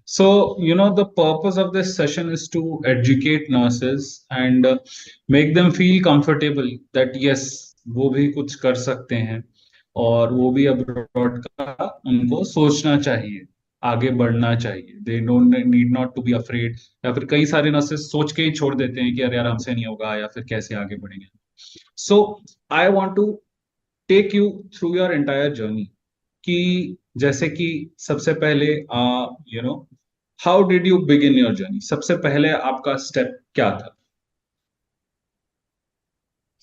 So, the purpose of this session is to educate nurses and make them feel comfortable that yes, वो भी कुछ कर सकते हैं और वो भी अब्रॉड का उनको सोचना चाहिए, आगे बढ़ना चाहिए। They don't need not to be afraid. या फिर कई सारे नर्सेस सोच के ही छोड़ देते हैं कि अरे यार हमसे नहीं होगा या फिर कैसे आगे बढ़ेंगे। So I want to take you through your entire journey कि जैसे कि सबसे पहले how did you begin your journey, सबसे पहले आपका स्टेप क्या था?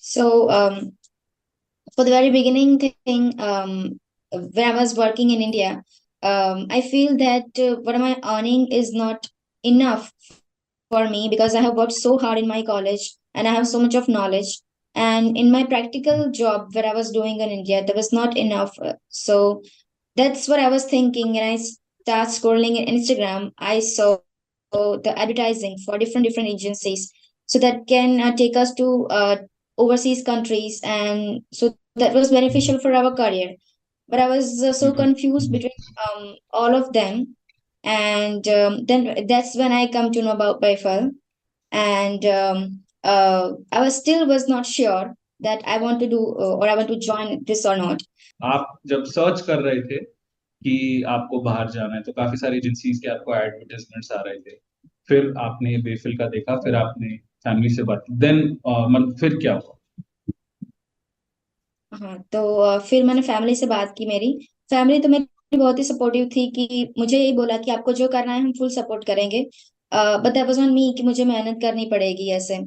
So, for the very beginning thing, when I was working in India, I feel that what am I earning is not enough for me because I have worked so hard in my college and I have so much of knowledge. And in my practical job, where I was doing in India, there was not enough. So that's what I was thinking. And I start scrolling in Instagram. I saw the advertising for different agencies, so that can take us to overseas countries, and so that was beneficial for our career. But I was so Mhm. confused between all of them, and then that's when I come to know about Baifal, and I was not sure that I want to do or I want to join this or not. आप जब search कर रहे थे कि आपको बाहर जाना है तो काफी सारी एजेंसीज के आपको एडवर्टाइजमेंट्स आ रहे थे, फिर आपने बेफिल का देखा, फिर आपने फैमिली से बात, देन मतलब फिर क्या हुआ? हाँ, तो फिर मैंने फैमिली से बात की। मेरी फैमिली तो मेरी बहुत ही सपोर्टिव थी कि मुझे यही बोला कि आपको जो करना है हम फुल सपोर्ट करेंगे, but that was on me कि मुझे मेहनत करनी पड़ेगी ऐसे।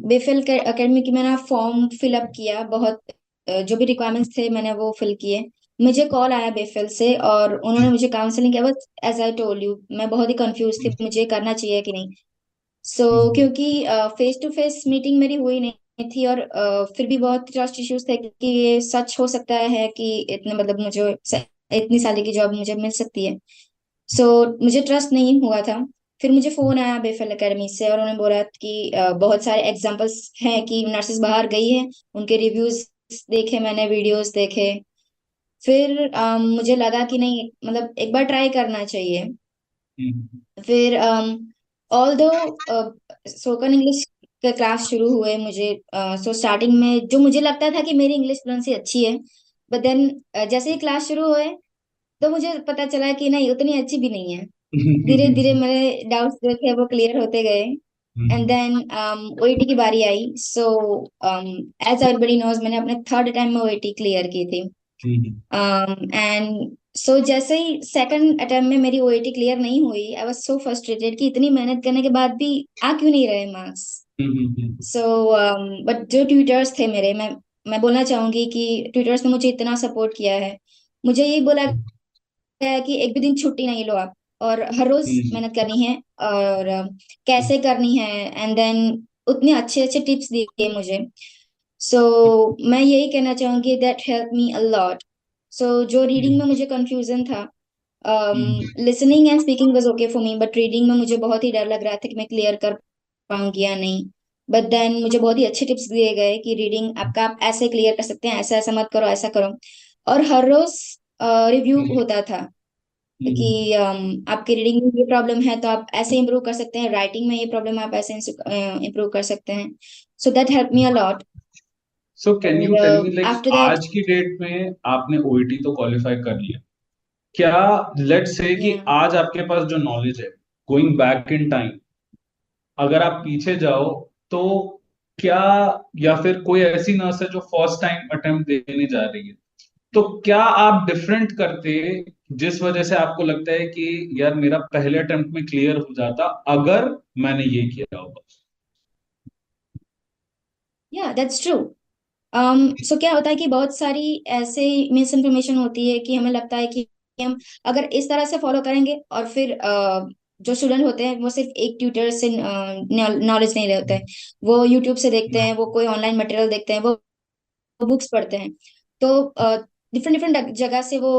बेफिल एकेडमी की मैंने फॉर्म फिलअप किया, बहुत जो भी रिक्वायरमेंट्स थे मैंने वो फिल किए। मुझे कॉल आया बेफिल से और उन्होंने मुझे काउंसलिंग किया, बस एज आई टोल्ड यू मैं बहुत ही कंफ्यूज थी मुझे करना चाहिए कि नहीं। सो क्योंकि फेस टू फेस मीटिंग मेरी हुई नहीं थी और फिर भी बहुत ट्रस्ट इश्यूज थे कि ये सच हो सकता है कि इतने मतलब मुझे इतनी साल की जॉब मुझे मिल सकती है। सो मुझे ट्रस्ट नहीं हुआ था। फिर मुझे फोन आया बेफल एकेडमी से और उन्होंने बोला कि बहुत सारे एग्जांपल्स हैं कि नर्सेस बाहर गई हैं, उनके रिव्यूज देखे मैंने, वीडियोस देखे। फिर मुझे लगा कि नहीं, मतलब एक बार ट्राई करना चाहिए। हम्म। फिर ऑल दो स्पोकन इंग्लिश के क्लास शुरू हुए मुझे। सो स्टार्टिंग में जो मुझे लगता था कि मेरी इंग्लिश फ्लुएंसी अच्छी है, बट देन जैसे ही क्लास शुरू हुए तो मुझे पता चला कि नहीं, उतनी अच्छी भी नहीं है। धीरे धीरे मेरे डाउट्स जो थे वो क्लियर होते गए। एंड देन ओईटी की बारी आई। सो एज एवरीबॉडी नोज मैंने अपने थर्ड टाइम में ओईटी क्लियर की थी। एंड सो जैसे ही सेकंड अटेम्प्ट में मेरी ओएटी क्लियर नहीं हुई, आई वाज सो फ्रस्ट्रेटेड कि इतनी मेहनत करने के बाद भी आ क्यों नहीं रहे मार्क्स। सो बट जो ट्यूटर्स थे मेरे, मैं बोलना चाहूंगी कि ट्यूटर्स ने मुझे इतना सपोर्ट किया है। मुझे यही बोला गया है कि एक भी दिन छुट्टी नहीं लो आप, और हर रोज मेहनत करनी है और कैसे करनी है। एंड देन उतने अच्छे अच्छे टिप्स दिए मुझे। सो मैं यही कहना चाहूंगी that help me a lot. So जो रीडिंग में मुझे कंफ्यूजन था, listening and speaking was okay for me, but reading में मुझे बहुत ही डर लग रहा था कि मैं क्लियर कर पाऊंगी या नहीं। बट देन मुझे बहुत ही अच्छे टिप्स दिए गए कि रीडिंग आपका आप ऐसे क्लियर कर सकते हैं, ऐसा ऐसा मत करो, ऐसा करो। और हर रोज रिव्यू होता था कि आपकी रीडिंग में ये प्रॉब्लम है तो आप ऐसे इंप्रूव कर सकते हैं, राइटिंग में ये प्रॉब्लम है आप ऐसे इंप्रूव कर सकते हैं। So that help me a lot. So can you tell me, और लाइक आफ्टर दैट, आज की डेट में आपने ओईटी तो क्वालिफाई कर लिया, क्या लेट्स से कि या आज आपके पास जो नॉलेज है, गोइंग बैक इन टाइम, अगर आप पीछे जाओ तो क्या, या फिर कोई ऐसी नर्स है जो फर्स्ट टाइम अटेम्प्ट देने जा रही है, तो क्या आप डिफरेंट करते जिस वजह से आपको लगता है कि यार मेरा पहले अटेम्प्ट में क्लियर हो जाता अगर मैंने ये किया होगा? That's true. सो क्या होता है कि बहुत सारी ऐसे मिस इन्फॉर्मेशन होती है कि हमें लगता है कि हम अगर इस तरह से फॉलो करेंगे, और फिर जो स्टूडेंट होते हैं वो सिर्फ एक ट्यूटर से नॉलेज नहीं लेते हैं, वो यूट्यूब से देखते हैं, वो कोई ऑनलाइन मटेरियल देखते हैं, वो बुक्स पढ़ते हैं। तो डिफरेंट डिफरेंट जगह से वो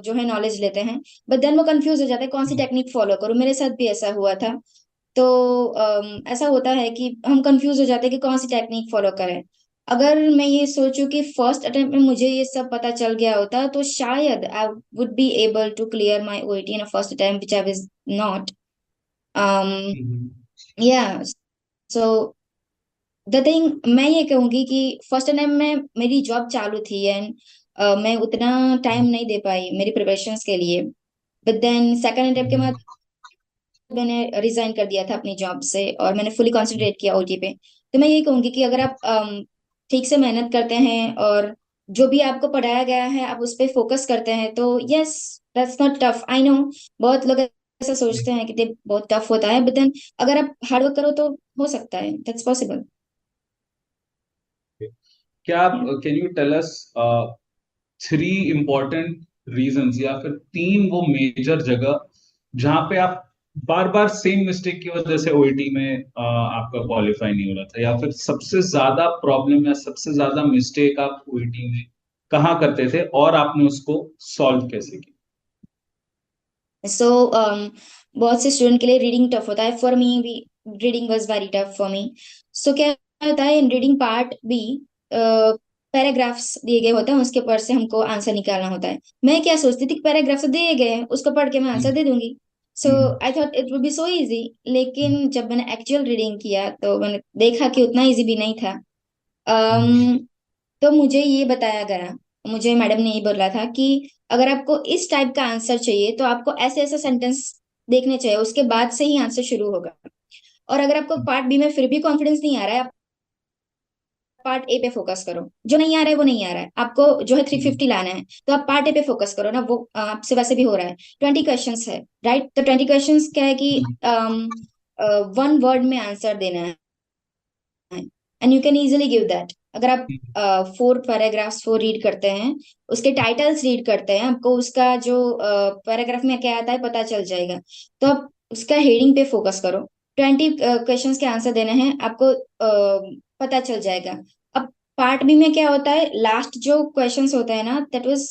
जो है नॉलेज लेते हैं। बट देन वो कंफ्यूज हो जाते हैं कौन सी टेक्निक फॉलो करूं। मेरे साथ भी ऐसा हुआ था। तो ऐसा होता है कि हम कंफ्यूज हो जाते हैं कि कौन सी टेक्निक फॉलो करें। अगर मैं ये सोचूं कि फर्स्ट अटेम्प्ट में मुझे ये सब पता चल गया होता तो शायद I would be able to clear my OET in a first attempt which I was not. um hmm, yeah. So the thing मैं ये कहूंगी कि फर्स्ट अटेम्प्ट में मेरी जॉब चालू थी एंड मैं उतना टाइम नहीं दे पाई मेरी प्रिपरेशंस के लिए. बट देन सेकंड अटेम्प्ट के बाद मैंने रिजाइन कर दिया था अपनी जॉब से और मैंने फुली कॉन्सेंट्रेट किया ओटी पे. तो मैं यही कहूंगी कि अगर आप ठीक से मेहनत करते हैं और जो भी आपको पढ़ाया गया है आप उस पर फोकस करते हैं तो yes, that's not tough, I know. बहुत लोग ऐसा सोचते हैं कि ये बहुत टफ होता है, बट देन अगर आप हार्डवर्क करो तो हो सकता है, दैट्स पॉसिबल. क्या आप can you tell us 3 important reasons या फिर 3 वो मेजर जगह जहां पे आप बार बार सेम मिस्टेक की वजह से ओईटी में आपका क्वालिफाई नहीं हो रहा था, या फिर सबसे ज्यादा प्रॉब्लम या सबसे ज्यादा मिस्टेक आप ओईटी में कहाँ करते थे और आपने उसको सॉल्व कैसे किया? सो बहुत से स्टूडेंट के लिए रीडिंग टफ होता है. फॉर मी भी reading was very tough for me. So क्या होता है इन रीडिंग पार्ट भी पैराग्राफ्स दिए गए होते हैं, उसके ऊपर से हमको आंसर निकालना होता है. मैं क्या सोचती थी कि पैराग्राफ्स दिए गए हैं उसको पढ़ के मैं आंसर हम्म, दे दूंगी. So hmm, I thought it would be so easy. Hmm, लेकिन जब मैंने एक्चुअल रीडिंग किया तो मैंने देखा कि उतना इजी भी नहीं था. हम्म, um, तो मुझे ये बताया गया, मुझे मैडम ने ये बोला था कि अगर आपको इस टाइप का आंसर चाहिए तो आपको ऐसे ऐसे सेंटेंस देखने चाहिए, उसके बाद से ही आंसर शुरू होगा. और अगर आपको पार्ट बी में फिर भी कॉन्फिडेंस नहीं आ रहा है, आप पार्ट ए पे फोकस करो. जो नहीं आ रहा है वो नहीं आ रहा है, आपको जो है 350 लाना है तो आप पार्ट ए पे फोकस करो ना. वो आपसे वैसे भी हो रहा है. 20 क्वेश्चन है, राइट? तो 20 क्वेश्चन क्या है कि हम्म, 1 वर्ड में आंसर देना है and you can easily give that. अगर आप 4 पैराग्राफ्स 4 रीड करते हैं, उसके टाइटल्स रीड करते हैं, आपको उसका जो पैराग्राफ में क्या आता है पता चल जाएगा. तो आप उसका हेडिंग पे फोकस करो. 20 क्वेश्चंस के आंसर देने हैं आपको, पता चल जाएगा. अब पार्ट बी में क्या होता है, लास्ट जो क्वेश्चंस होता है ना, that was,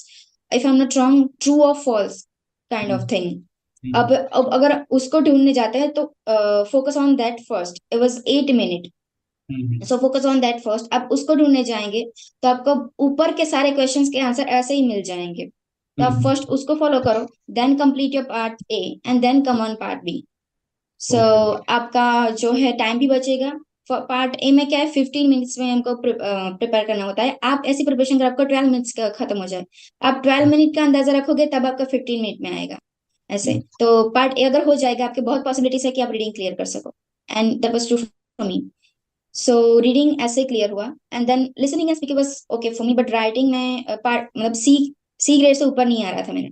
if I am not wrong, true और फॉल्स काइंड ऑफ थिंग. हम्म, अब अगर उसको ढूंढने जाते हैं तो focus on that first. It was 8 minute. Hmm, so focus on that first. आप उसको ढूंढने जाएंगे तो आपको ऊपर के सारे क्वेश्चंस के आंसर ऐसे ही मिल जाएंगे. तो आप हम्म, फर्स्ट उसको फॉलो करो, then complete your part A and then come on part B. So okay. आपका जो है टाइम भी बचेगा. पार्ट ए में क्या है, 15 मिनट्स में हमको प्रिपेयर करना होता है. आप ऐसी प्रिपरेशन कर आपको 12 मिनट्स का खत्म हो जाए. आप 12 मिनट का अंदाजा रखोगे तब आपका 15 मिनट में आएगा. ऐसे तो पार्ट ए अगर हो जाएगा, आपके बहुत पॉसिबिलिटीज है कि आप रीडिंग क्लियर कर सको. And that was true for me. So reading ऐसे क्लियर हुआ and then listening and speaking was okay for me. But writing में पार्ट मतलब सी सी ग्रेड से ऊपर नहीं आ रहा था मेरा.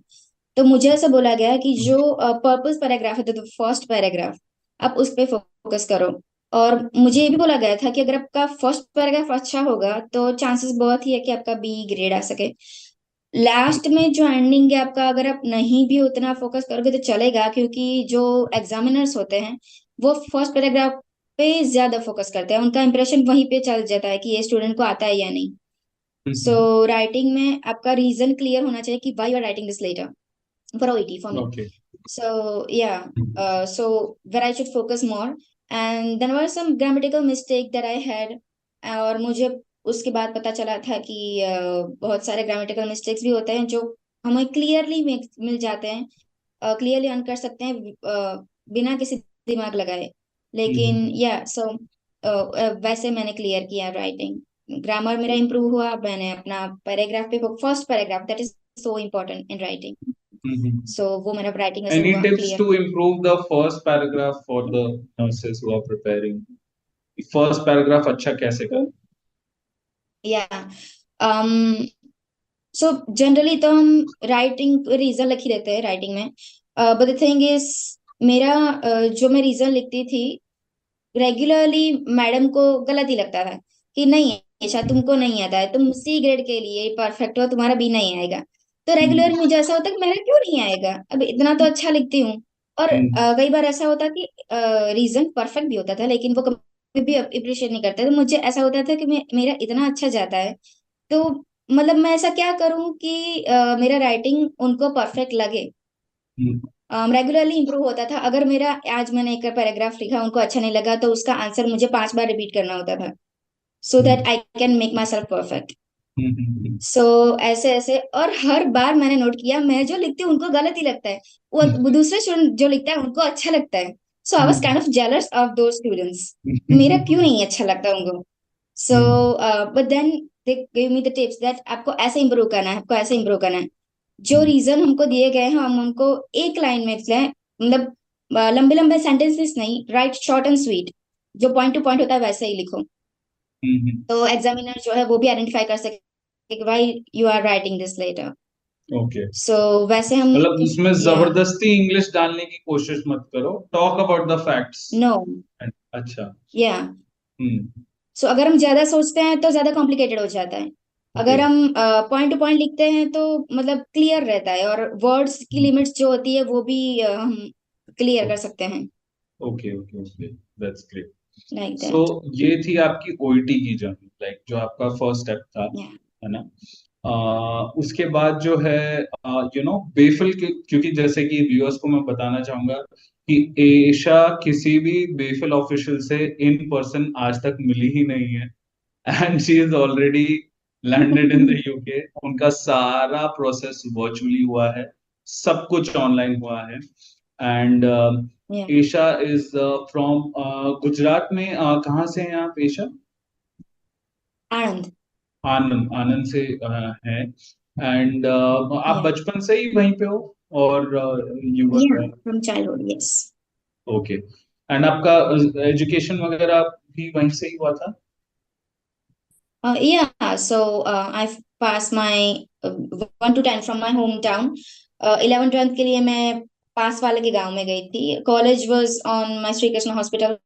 तो मुझे ऐसा बोला गया कि जो पर्पस पैराग्राफ है, तो फर्स्ट पैराग्राफ आप उस पे फोकस करो. और मुझे ये भी बोला गया था कि अगर आपका फर्स्ट पैराग्राफ अच्छा होगा तो चांसेस बहुत ही है कि आपका बी ग्रेड आ सके. लास्ट में जो एंडिंग है आपका, अगर आप नहीं भी उतना फोकस करोगे तो चलेगा, क्योंकि जो एग्जामिनर्स होते हैं वो फर्स्ट पैराग्राफ पे ज्यादा फोकस करते हैं. उनका इंप्रेशन वहीं पे चल जाता है कि ये स्टूडेंट को आता है या नहीं. सो राइटिंग में आपका रीजन क्लियर होना चाहिए कि why you are writing this letter for OET for me. Okay. So yeah, so where I should focus more, and then were some grammatical mistake that I had. और मुझे उसके बाद पता चला था कि बहुत सारे grammatical mistakes भी होते हैं जो हमें क्लियरली मिल जाते हैं, क्लियरली अर्न कर सकते हैं बिना किसी दिमाग लगाए. लेकिन या सो वैसे मैंने क्लियर किया राइटिंग. ग्रामर मेरा इम्प्रूव हुआ. मैंने अपना पैराग्राफ पे, first paragraph that is so important in writing. So वो मेरा राइटिंग ऐसे Any हुआ tips clear. to improve the first paragraph for the nurses who are preparing? First paragraph अच्छा कैसे करें? या सो जनरली तो हम राइटिंग रीजन लिख ही देते हैं राइटिंग में. बट द थिंग इज, मेरा जो मैं रीजन लिखती थी रेगुलरली मैडम को गलत ही लगता था कि नहीं ऐसा तुमको नहीं आता है, तुम सी ग्रेड के लिए परफेक्ट हो, तुम्हारा बी नहीं आएगा. तो रेगुलर मुझे ऐसा होता कि मेरा क्यों नहीं आएगा, अब इतना तो अच्छा लिखती हूँ. और कई बार ऐसा होता कि रीजन परफेक्ट भी होता था लेकिन वो कभी भी अप्रिशिएट नहीं करते. तो मुझे ऐसा होता था कि मेरा इतना अच्छा जाता है तो मतलब मैं ऐसा क्या करूं कि मेरा राइटिंग उनको परफेक्ट लगे. रेगुलरली इंप्रूव होता था. अगर मेरा आज मैंने एक पैराग्राफ लिखा उनको अच्छा नहीं लगा तो उसका आंसर मुझे 5 बार रिपीट करना होता था. So that I can make myself perfect. So ऐसे ऐसे, और हर बार मैंने नोट किया, मैं जो लिखती हूँ उनको गलत ही लगता है, वो दूसरे स्टूडेंट जो लिखता है उनको अच्छा लगता है। So I was kind of jealous of those students, मेरा क्यों नहीं अच्छा लगता उनको। So but then they give me the tips that आपको ऐसे इंप्रूव करना है, आपको ऐसे इंप्रूव करना है। जो रीजन हमको दिए गए हैं हम उनको एक लाइन में लिखें, मतलब लंबे लंबे सेंटेंसेस नहीं, राइट शॉर्ट एंड स्वीट, जो पॉइंट टू पॉइंट होता है वैसे ही लिखो, तो एग्जामिनर जो है वो भी आइडेंटिफाई कर सके कि why you are writing this letter. Okay, so वैसे हम, मतलब उसमें या, जबरदस्ती इंग्लिश डालने की कोशिश मत करो, talk about the facts. No, अच्छा। या, हम्म। सो अगर हम ज्यादा सोचते हैं तो ज्यादा कॉम्प्लिकेटेड हो जाता है। ओके। अगर हम पॉइंट टू पॉइंट लिखते हैं तो मतलब क्लियर रहता है, और वर्ड्स की लिमिट्स जो होती है वो भी हम क्लियर कर सकते हैं, okay okay okay, that's great. Like so that. ये थी आपकी ओईटी की जर्नी, लाइक जो आपका फर्स्ट स्टेप था, है ना। उसके बाद जो है, बेफिल के, क्योंकि जैसे कि व्यूअर्स को मैं बताना चाहूंगा कि एशा किसी भी बेफिल ऑफिशियल से इन पर्सन आज तक मिली ही नहीं है, and she is already landed in the UK. उनका सारा प्रोसेस वर्चुअली हुआ है, सब कुछ ऑनलाइन हुआ है। एंड या, एशा इज फ्रॉम गुजरात में। कहाँ से हैं आप एशा? आनंद। आनंद, आनंद से हैं। एंड आप या, बचपन से ही वहीं पे हो, और you yeah, were, from childhood, yes. Okay. And आपका एजुकेशन वगैरह भी वहीं से ही हुआ था? Yeah, so I've passed my 1 to 10 from my hometown. 11th 12th के लिए मैं पास वाले के गांव में गई थी। College was on my Shri Krishna hospital,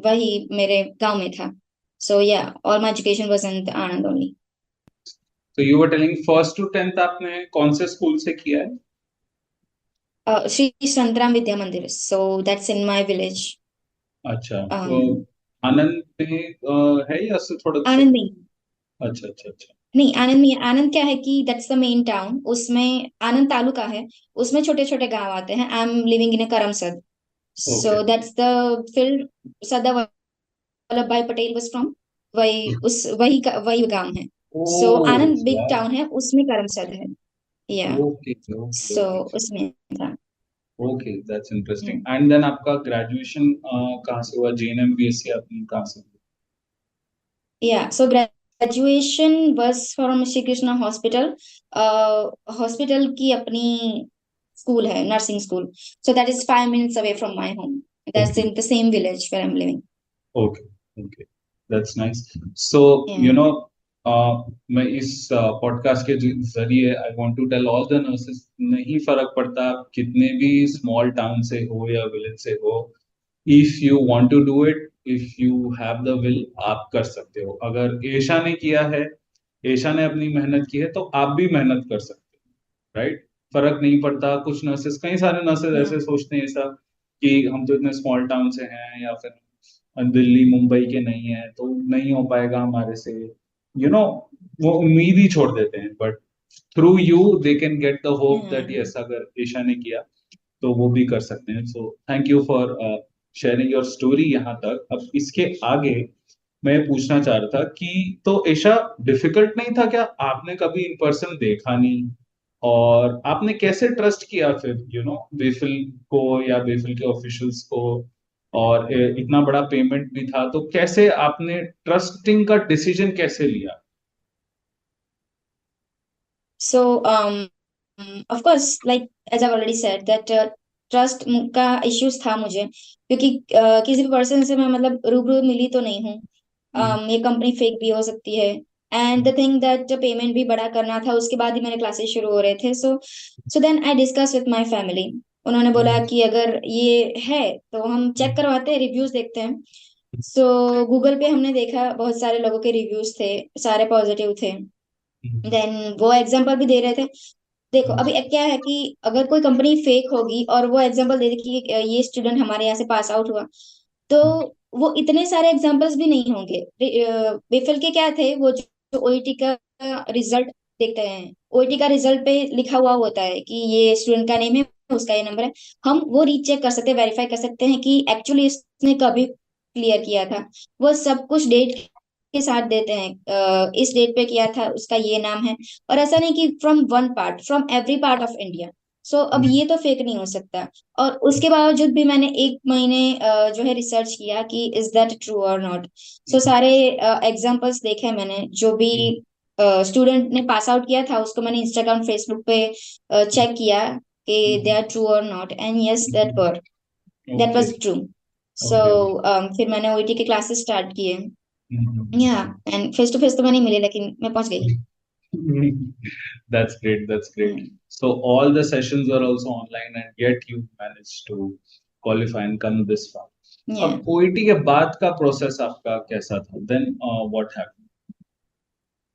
वही मेरे गांव में था। So yeah, all my education was in Anand only. तो you were telling first to tenth आपने कौन से स्कूल से किया है? श्री संतराम विद्या मंदिर, so that's in my village. अच्छा, तो आनंद में है या उससे थोड़ा सा? आनंद में। अच्छा अच्छा अच्छा। नहीं, आनंद में, आनंद क्या है कि दैट्स द मेन टाउन, उसमें आनंद तालुका है, उसमें छोटे छोटे गांव आते हैं। I am living in Karamsad, okay. So that's the field Sardar Vallabh Bhai Patel was from, वही गांव है। सो ओह आनंद बिग वाह। टाउन है, उसमें करमसद है। या, ओके ओके सो ओके। उसमें था। Okay, that's interesting. And then आपका ग्रेजुएशन कहाँ से हुआ? जेएनएम बीएससी आपने कहाँ से? या, सो ग्रेजुएशन बस from Shri Krishna hospital. Hospital की अपनी स्कूल है, nursing school. So that is 5 minutes away from my home. That's okay in the same village where I'm living. Okay okay, that's nice. So you Yeah. No, मैं इस podcast के जरिए I want to tell all the nurses, नहीं फर्क पड़ता आप कितने भी स्मॉल टाउन से हो या विलेज से हो, if you want to do it, if you have the will, आप कर सकते हो। अगर एशा ने किया है, एशा ने अपनी मेहनत की है, तो आप भी मेहनत कर सकते हो, राइट? फर्क नहीं पड़ता। कुछ नर्सेस, कई सारे नर्सेस Yeah. ऐसे सोचते हैं ऐसा कि हम तो इतने स्मॉल टाउन से हैं, या फिर दिल्ली मुंबई के नहीं है तो नहीं हो पाएगा हमारे से, वो उम्मीद ही छोड़ देते हैं। But through you they can get the hope that Yeah. Yes, अगर ईशा ने किया तो वो भी कर सकते हैं। So thank you for sharing your story यहाँ तक। अब इसके आगे मैं पूछना चाह रहा था कि तो ईशा, डिफिकल्ट नहीं था क्या? आपने कभी इन पर्सन देखा नहीं, और आपने कैसे ट्रस्ट किया फिर, बेफिल को या बेफिल के ऑफिशियल्स को, और इतना बड़ा पेमेंट भी था, तो कैसे आपने ट्रस्टिंग का डिसीजन कैसे लिया? So, of course, like as I've already said that trust का इश्यूज था मुझे, क्योंकि किसी भी पर्सन से मैं मतलब रूबरू मिली तो नहीं हूँ। ये कंपनी फेक भी हो सकती है, and the thing that payment भी बड़ा करना था, उसके बाद ही मेरे क्लासेस शुरू हो रहे थे। So then I discuss with my family. उन्होंने बोला कि अगर ये है तो हम चेक करवाते हैं, रिव्यूज देखते हैं। सो गूगल पे हमने देखा, बहुत सारे लोगों के रिव्यूज थे, सारे पॉजिटिव थे। देन वो एग्जाम्पल भी दे रहे थे। देखो अभी क्या है कि अगर कोई कंपनी फेक होगी और वो एग्जांपल दे दे कि ये स्टूडेंट हमारे यहाँ से पास आउट हुआ, तो वो इतने सारे एग्जांपल्स भी नहीं होंगे। बेफिल के क्या थे, वो जो ओईटी का रिजल्ट देखते हैं, ओईटी का रिजल्ट पे लिखा हुआ होता है कि ये स्टूडेंट का नेम है, उसका ये नंबर है। हम वो रीचेक कर सकते हैं, वेरीफाई कर सकते हैं कि एक्चुअली इसने कभी क्लियर किया था। वो सब कुछ डेट के साथ देते हैं, इस डेट पे किया था, उसका ये नाम है। और ऐसा नहीं कि from one part, from every part of India. So अब ये तो फेक नहीं हो सकता। और उसके बावजूद भी मैंने 1 महीने जो है रिसर्च किया कि इज दैट ट्रू और नॉट। सो सारे एग्जांपल्स देखे मैंने, जो भी स्टूडेंट ने पास आउट किया था उसको मैंने इंस्टाग्राम फेसबुक पे चेक किया कि दे आर ट्रू और not, and yes that okay was true. So okay. फिर मैंने ओईटी के क्लासेस स्टार्ट किए। या एंड फेस टू फेस तो मैं नहीं मिली, लेकिन मैं पहुंच गई। That's great. That's great. Hmm, So all the sessions were also online, and yet you managed to qualify and come this far. या अब ओईटी के बाद का प्रोसेस आपका कैसा था? Then what happened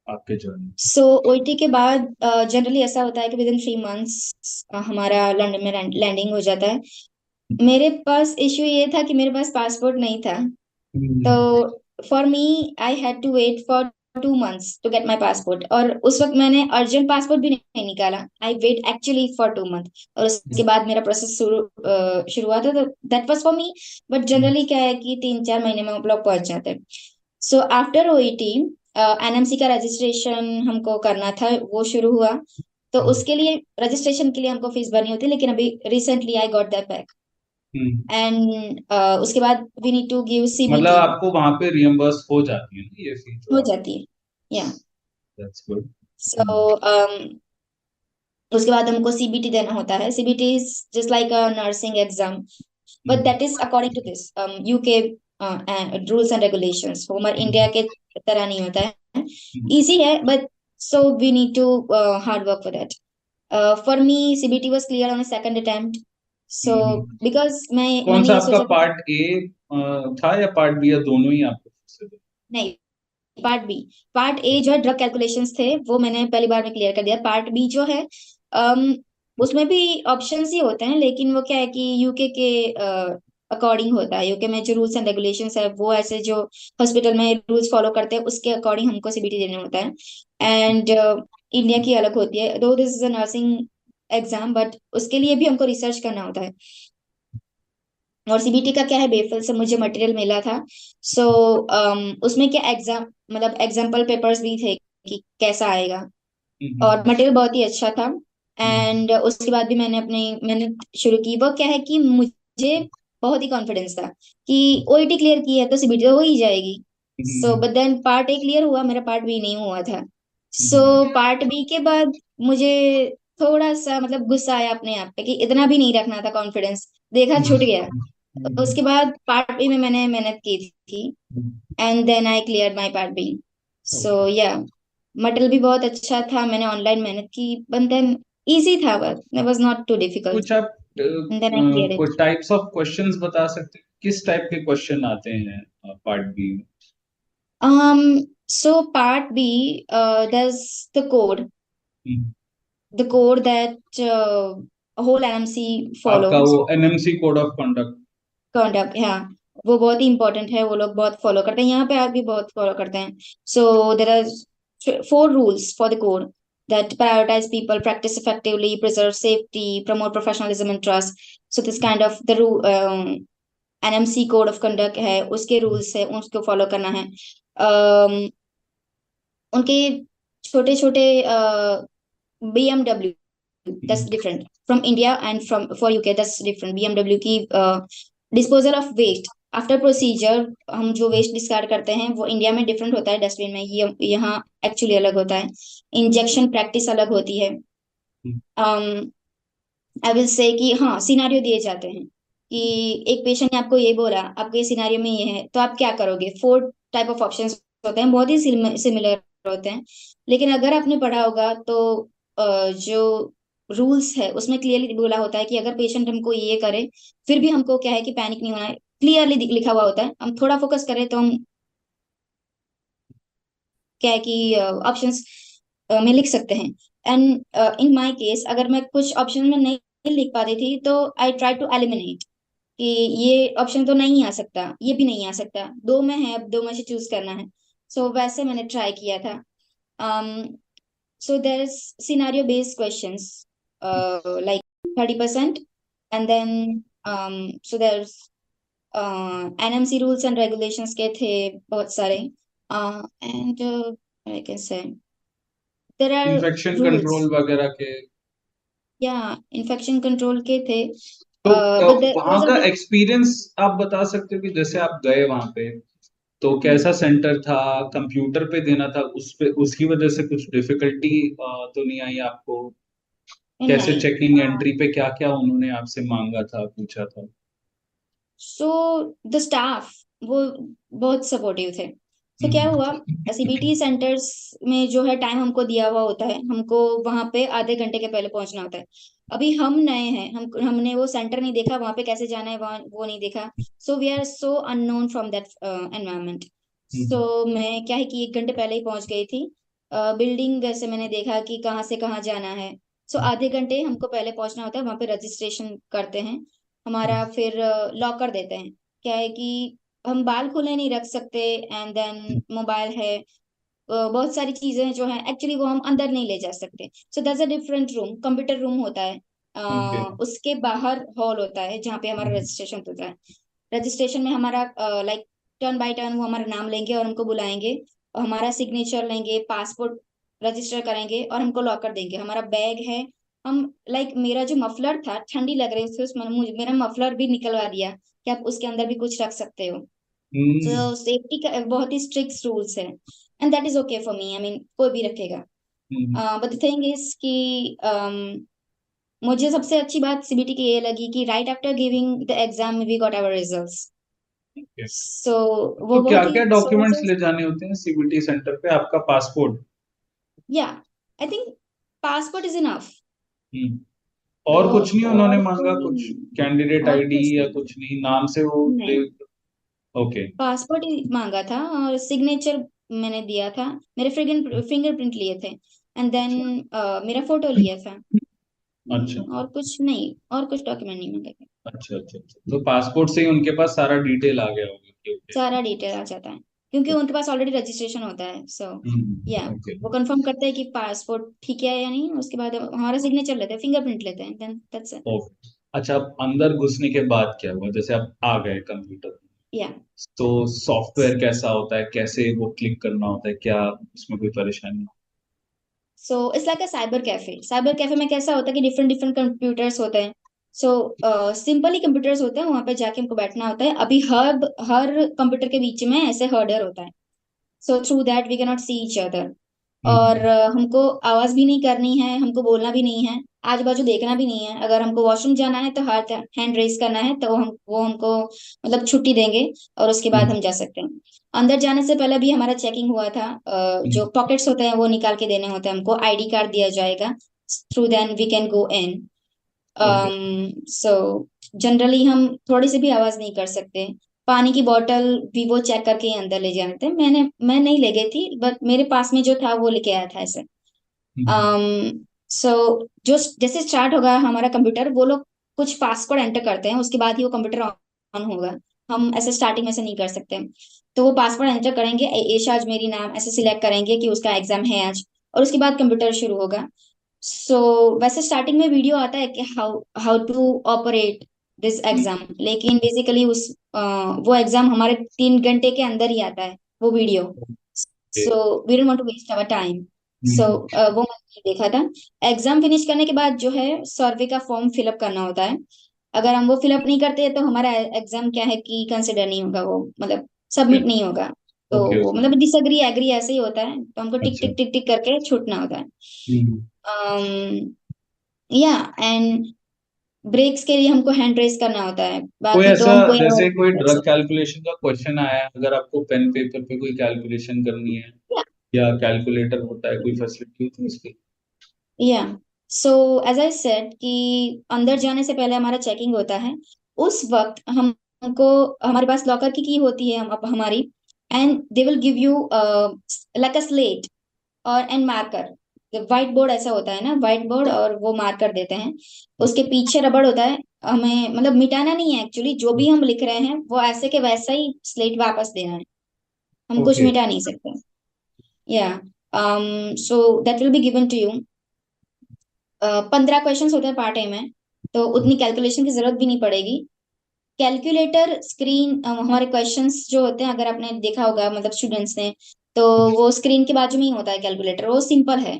आपके जर्नी? सो ओईटी के बाद जनरली ऐसा होता है कि विद इन 3 मंथ्स हमारा लंदन में लैंडिंग हो जाता है। मेरे पास इश्यू ये था कि मेरे पास पासपोर्ट नहीं था। तो for me I had to wait for 2 months to get my passport, और उस वक्त मैंने अर्जेंट पासपोर्ट भी नहीं निकाला। I wait actually for 2 month, और उसके बाद मेरा प्रोसेस शुरू हुआ था। तो that was for me. But generally क्या है कि 3-4 महीने में हम लोग पहुंच जाते हैं। सो आफ्टर ओईटी एनएमसी का रजिस्ट्रेशन हमको करना था, वो शुरू हुआ। तो उसके लिए रजिस्ट्रेशन के लिए हमको फीस भरनी होती है, लेकिन अभी recently I got that back. And उसके बाद वी नीड टू गिव मतलब सीबीटी। आपको वहां पे रियम्बर्स हो जाती है ना ये फीस जो हो आप? जाती है, या। That's good. सो उसके बाद हमको सीबीटी देना होता है। CBT is just like a nursing exam, but that is according to this UK rules and regulations. वो हमारे इंडिया के तरह नहीं होता है, इजी है, but so we need to hard work for that. For me CBT was clear on a second attempt. So because कौन मैंने सा ये आपका सोचा था। पार्ट ए था या पार्ट बी, या दोनों ही आपको फिर से थे? नहीं, पार्ट बी। पार्ट ए जो है ड्रग कैलकुलेशंस थे, वो मैंने पहली बार में क्लियर कर दिया। पार्ट बी जो है उसमें भी ऑप्शंस ही होते हैं, लेकिन वो क्या है कि यूके के अकॉर्डिंग होता है। यूके में जो रूल्स एंड रेगुलेशंस है, वो ऐसे जो हॉस्पिटल में रूल्स फॉलो करते हैं उसके अकॉर्डिंग हमको सीबीटी देना होता है। एंड इंडिया की अलग होती है, दो this is a nursing exam, but उसके लिए भी हमको रिसर्च करना होता है। और सीबीटी का क्या है, बेफल से मुझे मटेरियल मिला था। सो उसमें क्या एग्जाम, मतलब एग्जाम्पल पेपर्स भी थे कि कैसा आएगा, और मटेरियल बहुत ही अच्छा था। एंड उसके बाद भी मैंने अपनी मेहनत शुरू की। वो क्या है कि मुझे बहुत ही कॉन्फिडेंस था कि ओईटी क्लियर की है तो सीबीटी तो हो ही जाएगी। So but then part A clear हुआ, मेरा पार्ट बी नहीं हुआ था। सो पार्ट बी के बाद मुझे थोड़ा सा मतलब गुस्सा आया अपने आप पे कि इतना भी नहीं रखना था कॉन्फिडेंस, देखा छूट गया। उसके बाद पार्ट बी में मैंने मेहनत की थी, and then I clear my part B. So yeah material भी बहुत अच्छा था, मैंने ऑनलाइन मेहनत की, बट देन इजी था, but it was not too difficult, कुछ आप and then I clear it. कुछ टाइप्स ऑफ क्वेश्चंस बता सकते हैं, किस टाइप के क्वेश्चन आते हैं पार्ट बी में? um so part B, there's hmm, the code that a whole NMC आपका follows। वो NMC code of conduct? Conduct, हाँ, वो बहुत ही इंपॉर्टेंट है, वो लोग बहुत फॉलो करते हैं, यहाँ पे आप भी बहुत फॉलो करते हैं। सो there are 4 rules for the code that prioritize people, practice effectively, preserve safety, promote professionalism and trust. So this kind of the NMC code of conduct है, उसके रूल्स है, उसको फॉलो करना है। उनके छोटे छोटे BMW, that's different from India, and from for UK that's different। BMW की disposal of waste after procedure, हम जो वेस्ट डिस्कार्ड करते हैं वो इंडिया में डिफरेंट होता है डस्टबिन में, ये यहाँ एक्चुअली अलग होता है। इंजेक्शन प्रैक्टिस अलग होती है। आई विल से कि हाँ, सिनारियो दिए जाते हैं कि एक पेशेंट ने आपको ये बोला, आपके सिनारियो में ये है तो आप क्या करोगे। 4 टाइप ऑफ ऑप्शंस होते हैं, बहुत ही सिमिलर होते हैं। लेकिन अगर आपने पढ़ा होगा तो जो रूल्स है उसमें क्लियरली बोला होता है कि अगर पेशेंट हमको ये करे, फिर भी हमको क्या है कि पैनिक नहीं होना है, क्लियरली लिखा हुआ होता है। हम थोड़ा फोकस करें तो हम क्या है कि ऑप्शंस में लिख सकते हैं। एंड इन माय केस अगर मैं कुछ ऑप्शन में नहीं लिख पाती थी तो आई ट्राई टू एलिमिनेट कि ये ऑप्शन तो नहीं आ सकता, ये भी नहीं आ सकता, दो में है, अब दो में से चूज करना है। सो वैसे मैंने ट्राई किया था। So there is scenario based questions like 30%, and then so there NMC rules and regulations के थे बहुत सारे। And I can say there are infection rules. Control वगैरह के? या इन्फेक्शन कंट्रोल के थे, तो बट वहां देयर का आर एक्सपीरियंस आप बता सकते हो कि जैसे आप गए वहां पे तो कैसा सेंटर था? कंप्यूटर पे देना था, उस पे उसकी वजह से कुछ डिफिकल्टी तो नहीं आई आपको? कैसे नहीं। चेकिंग एंट्री पे क्या क्या उन्होंने आपसे मांगा था, पूछा था? सो द स्टाफ वो बहुत सपोर्टिव थे। सो क्या हुआ, हम्म। सीबीटी सेंटर्स में जो है टाइम हमको दिया हुआ होता है, हमको वहां पे आधे घंटे के पहले पहुंचना होता है। अभी हम नए हैं, हमने वो सेंटर नहीं देखा, वहां पे कैसे जाना है वहाँ वो नहीं देखा। So we are so unknown from that environment. So hmm. मैं क्या है कि 1 घंटे पहले ही पहुंच गई थी। बिल्डिंग वैसे मैंने देखा कि कहाँ से कहाँ जाना है। सो आधे घंटे हमको पहले पहुंचना होता है, वहां पे रजिस्ट्रेशन करते हैं हमारा, फिर लॉकर देते हैं। क्या है कि हम बाल खुले नहीं रख सकते, एंड देन मोबाइल है, बहुत सारी चीजें जो है एक्चुअली वो हम अंदर नहीं ले जा सकते। So that's a different room, computer room होता है। ओके। उसके बाहर हॉल होता है जहाँ पे हमारा रजिस्ट्रेशन होता है। रजिस्ट्रेशन में हमारा लाइक टर्न बाय टर्न वो हमारा नाम लेंगे और हमको बुलाएंगे, और हमारा सिग्नेचर लेंगे, पासपोर्ट रजिस्टर करेंगे और हमको लॉकर देंगे। हमारा बैग है, हम लाइक मेरा जो मफलर था, ठंडी लग रही थी उसमें, मुझे मेरा मफलर भी निकलवा दिया कि आप उसके अंदर भी कुछ रख सकते हो। हम्म। तो सेफ्टी का बहुत ही स्ट्रिक्ट रूल्स है, and that is okay for me, I mean कोई भी रखेगा। हम्म। बट द थिंग इज कि मुझे सबसे अच्छी बात सीबीटी की ये लगी कि right after giving the exam we got our results. Okay. So तो वो क्या बहुत ही क्या डॉक्यूमेंट्स सोल्जर्स। ले जाने होते हैं सीबीटी सेंटर पे? आपका passport? Yeah I think passport is enough. Hmm. और कुछ नहीं उन्होंने और मांगा कोई कुछ? कैंडिडेट और आईडी कुछ या नहीं। कुछ नहीं, नाम से वो दे? नहीं, ओके। पासपोर्ट ही मांगा था और सिग्नेचर मैंने दिया था, मेरे फिंगरप्रिंट लिए थे, एंड देन अच्छा मेरा फोटो लिया था। अच्छा और कुछ नहीं, और कुछ डॉक्यूमेंट नहीं मांगे थे। अच्छा अच्छा अच्छा। तो पासपोर्ट से ही उनके पास सारा डिटेल आ गया होगा कि ओके। सारा डिटेल आ जाता है क्योंकि उनके पास ऑलरेडी रजिस्ट्रेशन होता है। सो या ओके। वो कंफर्म करते हैं कि पासपोर्ट ठीक है या नहीं, उसके बाद हमारा सिग्नेचर लेते हैं, फिंगरप्रिंट लेते हैं, देन दैट्स इट। ओके। अच्छा, अब अंदर घुसने के बाद क्या हुआ? जैसे आप आ गए कंप्यूटर में, या तो सॉफ्टवेयर कैसा होता है, कैसे वो क्लिक करना होता है, क्या उसमें कोई परेशानी? So it's like a cyber cafe. Cyber cafe में कैसा होता है कि डिफरेंट डिफरेंट कंप्यूटर्स होते हैं। सो सिंपली कंप्यूटर्स होते हैं, वहां पे जाके हमको बैठना होता है। अभी हर हर कंप्यूटर के बीच में ऐसे हर्डर होता है, so through that we can not see each other. और हम्म। हमको आवाज भी नहीं करनी है, हमको बोलना भी नहीं है, आजू बाजू देखना भी नहीं है। अगर हमको वॉशरूम जाना है तो हाथ हैंड रेस करना है, तो वो हमको मतलब छुट्टी देंगे और उसके बाद हम्म। हम जा सकते हैं। अंदर जाने से पहले भी हमारा चेकिंग हुआ था। जो पॉकेट्स होते हैं वो निकाल के देने होते हैं हमको, आईडी कार्ड दिया जाएगा, through then we can go in. Okay. So generally हम थोड़ी सी भी आवाज नहीं कर सकते। पानी की बोतल भी वो चेक करके ही अंदर ले जाते थे। मैं नहीं ले गई थी, बट मेरे पास में जो था वो लेके आया था ऐसे। सो जो जैसे स्टार्ट होगा हमारा कंप्यूटर, वो लोग कुछ पासवर्ड एंटर करते हैं, उसके बाद ही वो कंप्यूटर ऑन होगा। हम ऐसे स्टार्टिंग में से नहीं कर सकते। तो वो पासवर्ड एंटर करेंगे, एशा अजमेरी नाम ऐसे सिलेक्ट करेंगे कि उसका एग्जाम है आज, और उसके बाद कंप्यूटर शुरू होगा। सो वैसे स्टार्टिंग में वीडियो आता है कि how how to operate this exam, लेकिन बेसिकली वो एग्जाम हमारे 3 घंटे के अंदर ही आता है वो video. So we don't want to waste our time. So वो मैंने देखा था। एग्जाम फिनिश करने के बाद जो है सर्वे का फॉर्म फिलअप करना होता है। अगर हम वो फिलअप नहीं करते तो हमारा एग्जाम क्या है कि कंसिडर नहीं होगा, वो मतलब सबमिट नहीं होगा। तो ओके वो ओके। मतलब डिसएग्री एग्री ऐसे ही होता है, तो हमको टिक अच्छा। टिक टिक टिक करके छूटना होता है। हम्म। um, या एंड ब्रेक्स के लिए हमको हैंड रेस करना होता है, कोई बाकी तो ऐसा, हम कोई और जैसे कोई कर ड्रग सकते कैलकुलेशन का क्वेश्चन आया है, अगर आपको पेन पेपर पे कोई कैलकुलेशन करनी है, हैं। या कैलकुलेटर होता है, कोई फैसिलिटी होती है इसकी? या सो एज आई सेड कि अंदर जाने से पहले हमारा चेकिंग होता है। उस वक्त हमको हमारे पास लॉकर की होती है हमारी, and they will give you like a slate और एंड मार्कर। व्हाइट बोर्ड ऐसा होता है ना, व्हाइट बोर्ड, और वो मार्कर देते हैं। उसके पीछे रबड़ होता है, हमें मतलब मिटाना नहीं है एक्चुअली, जो भी हम लिख रहे हैं वो ऐसे के वैसा ही स्लेट वापस देना है, हम कुछ ओके। मिटा नहीं सकते। Yeah so that will be given to you. 15 question होते हैं पार्ट ए में, तो उतनी कैलकुलेशन की जरूरत भी नहीं पड़ेगी। कैलकुलेटर स्क्रीन, हमारे क्वेश्चंस जो होते हैं, अगर आपने देखा होगा मतलब स्टूडेंट्स ने, तो वो स्क्रीन के बाजू में ही होता है कैलकुलेटर, वो सिंपल है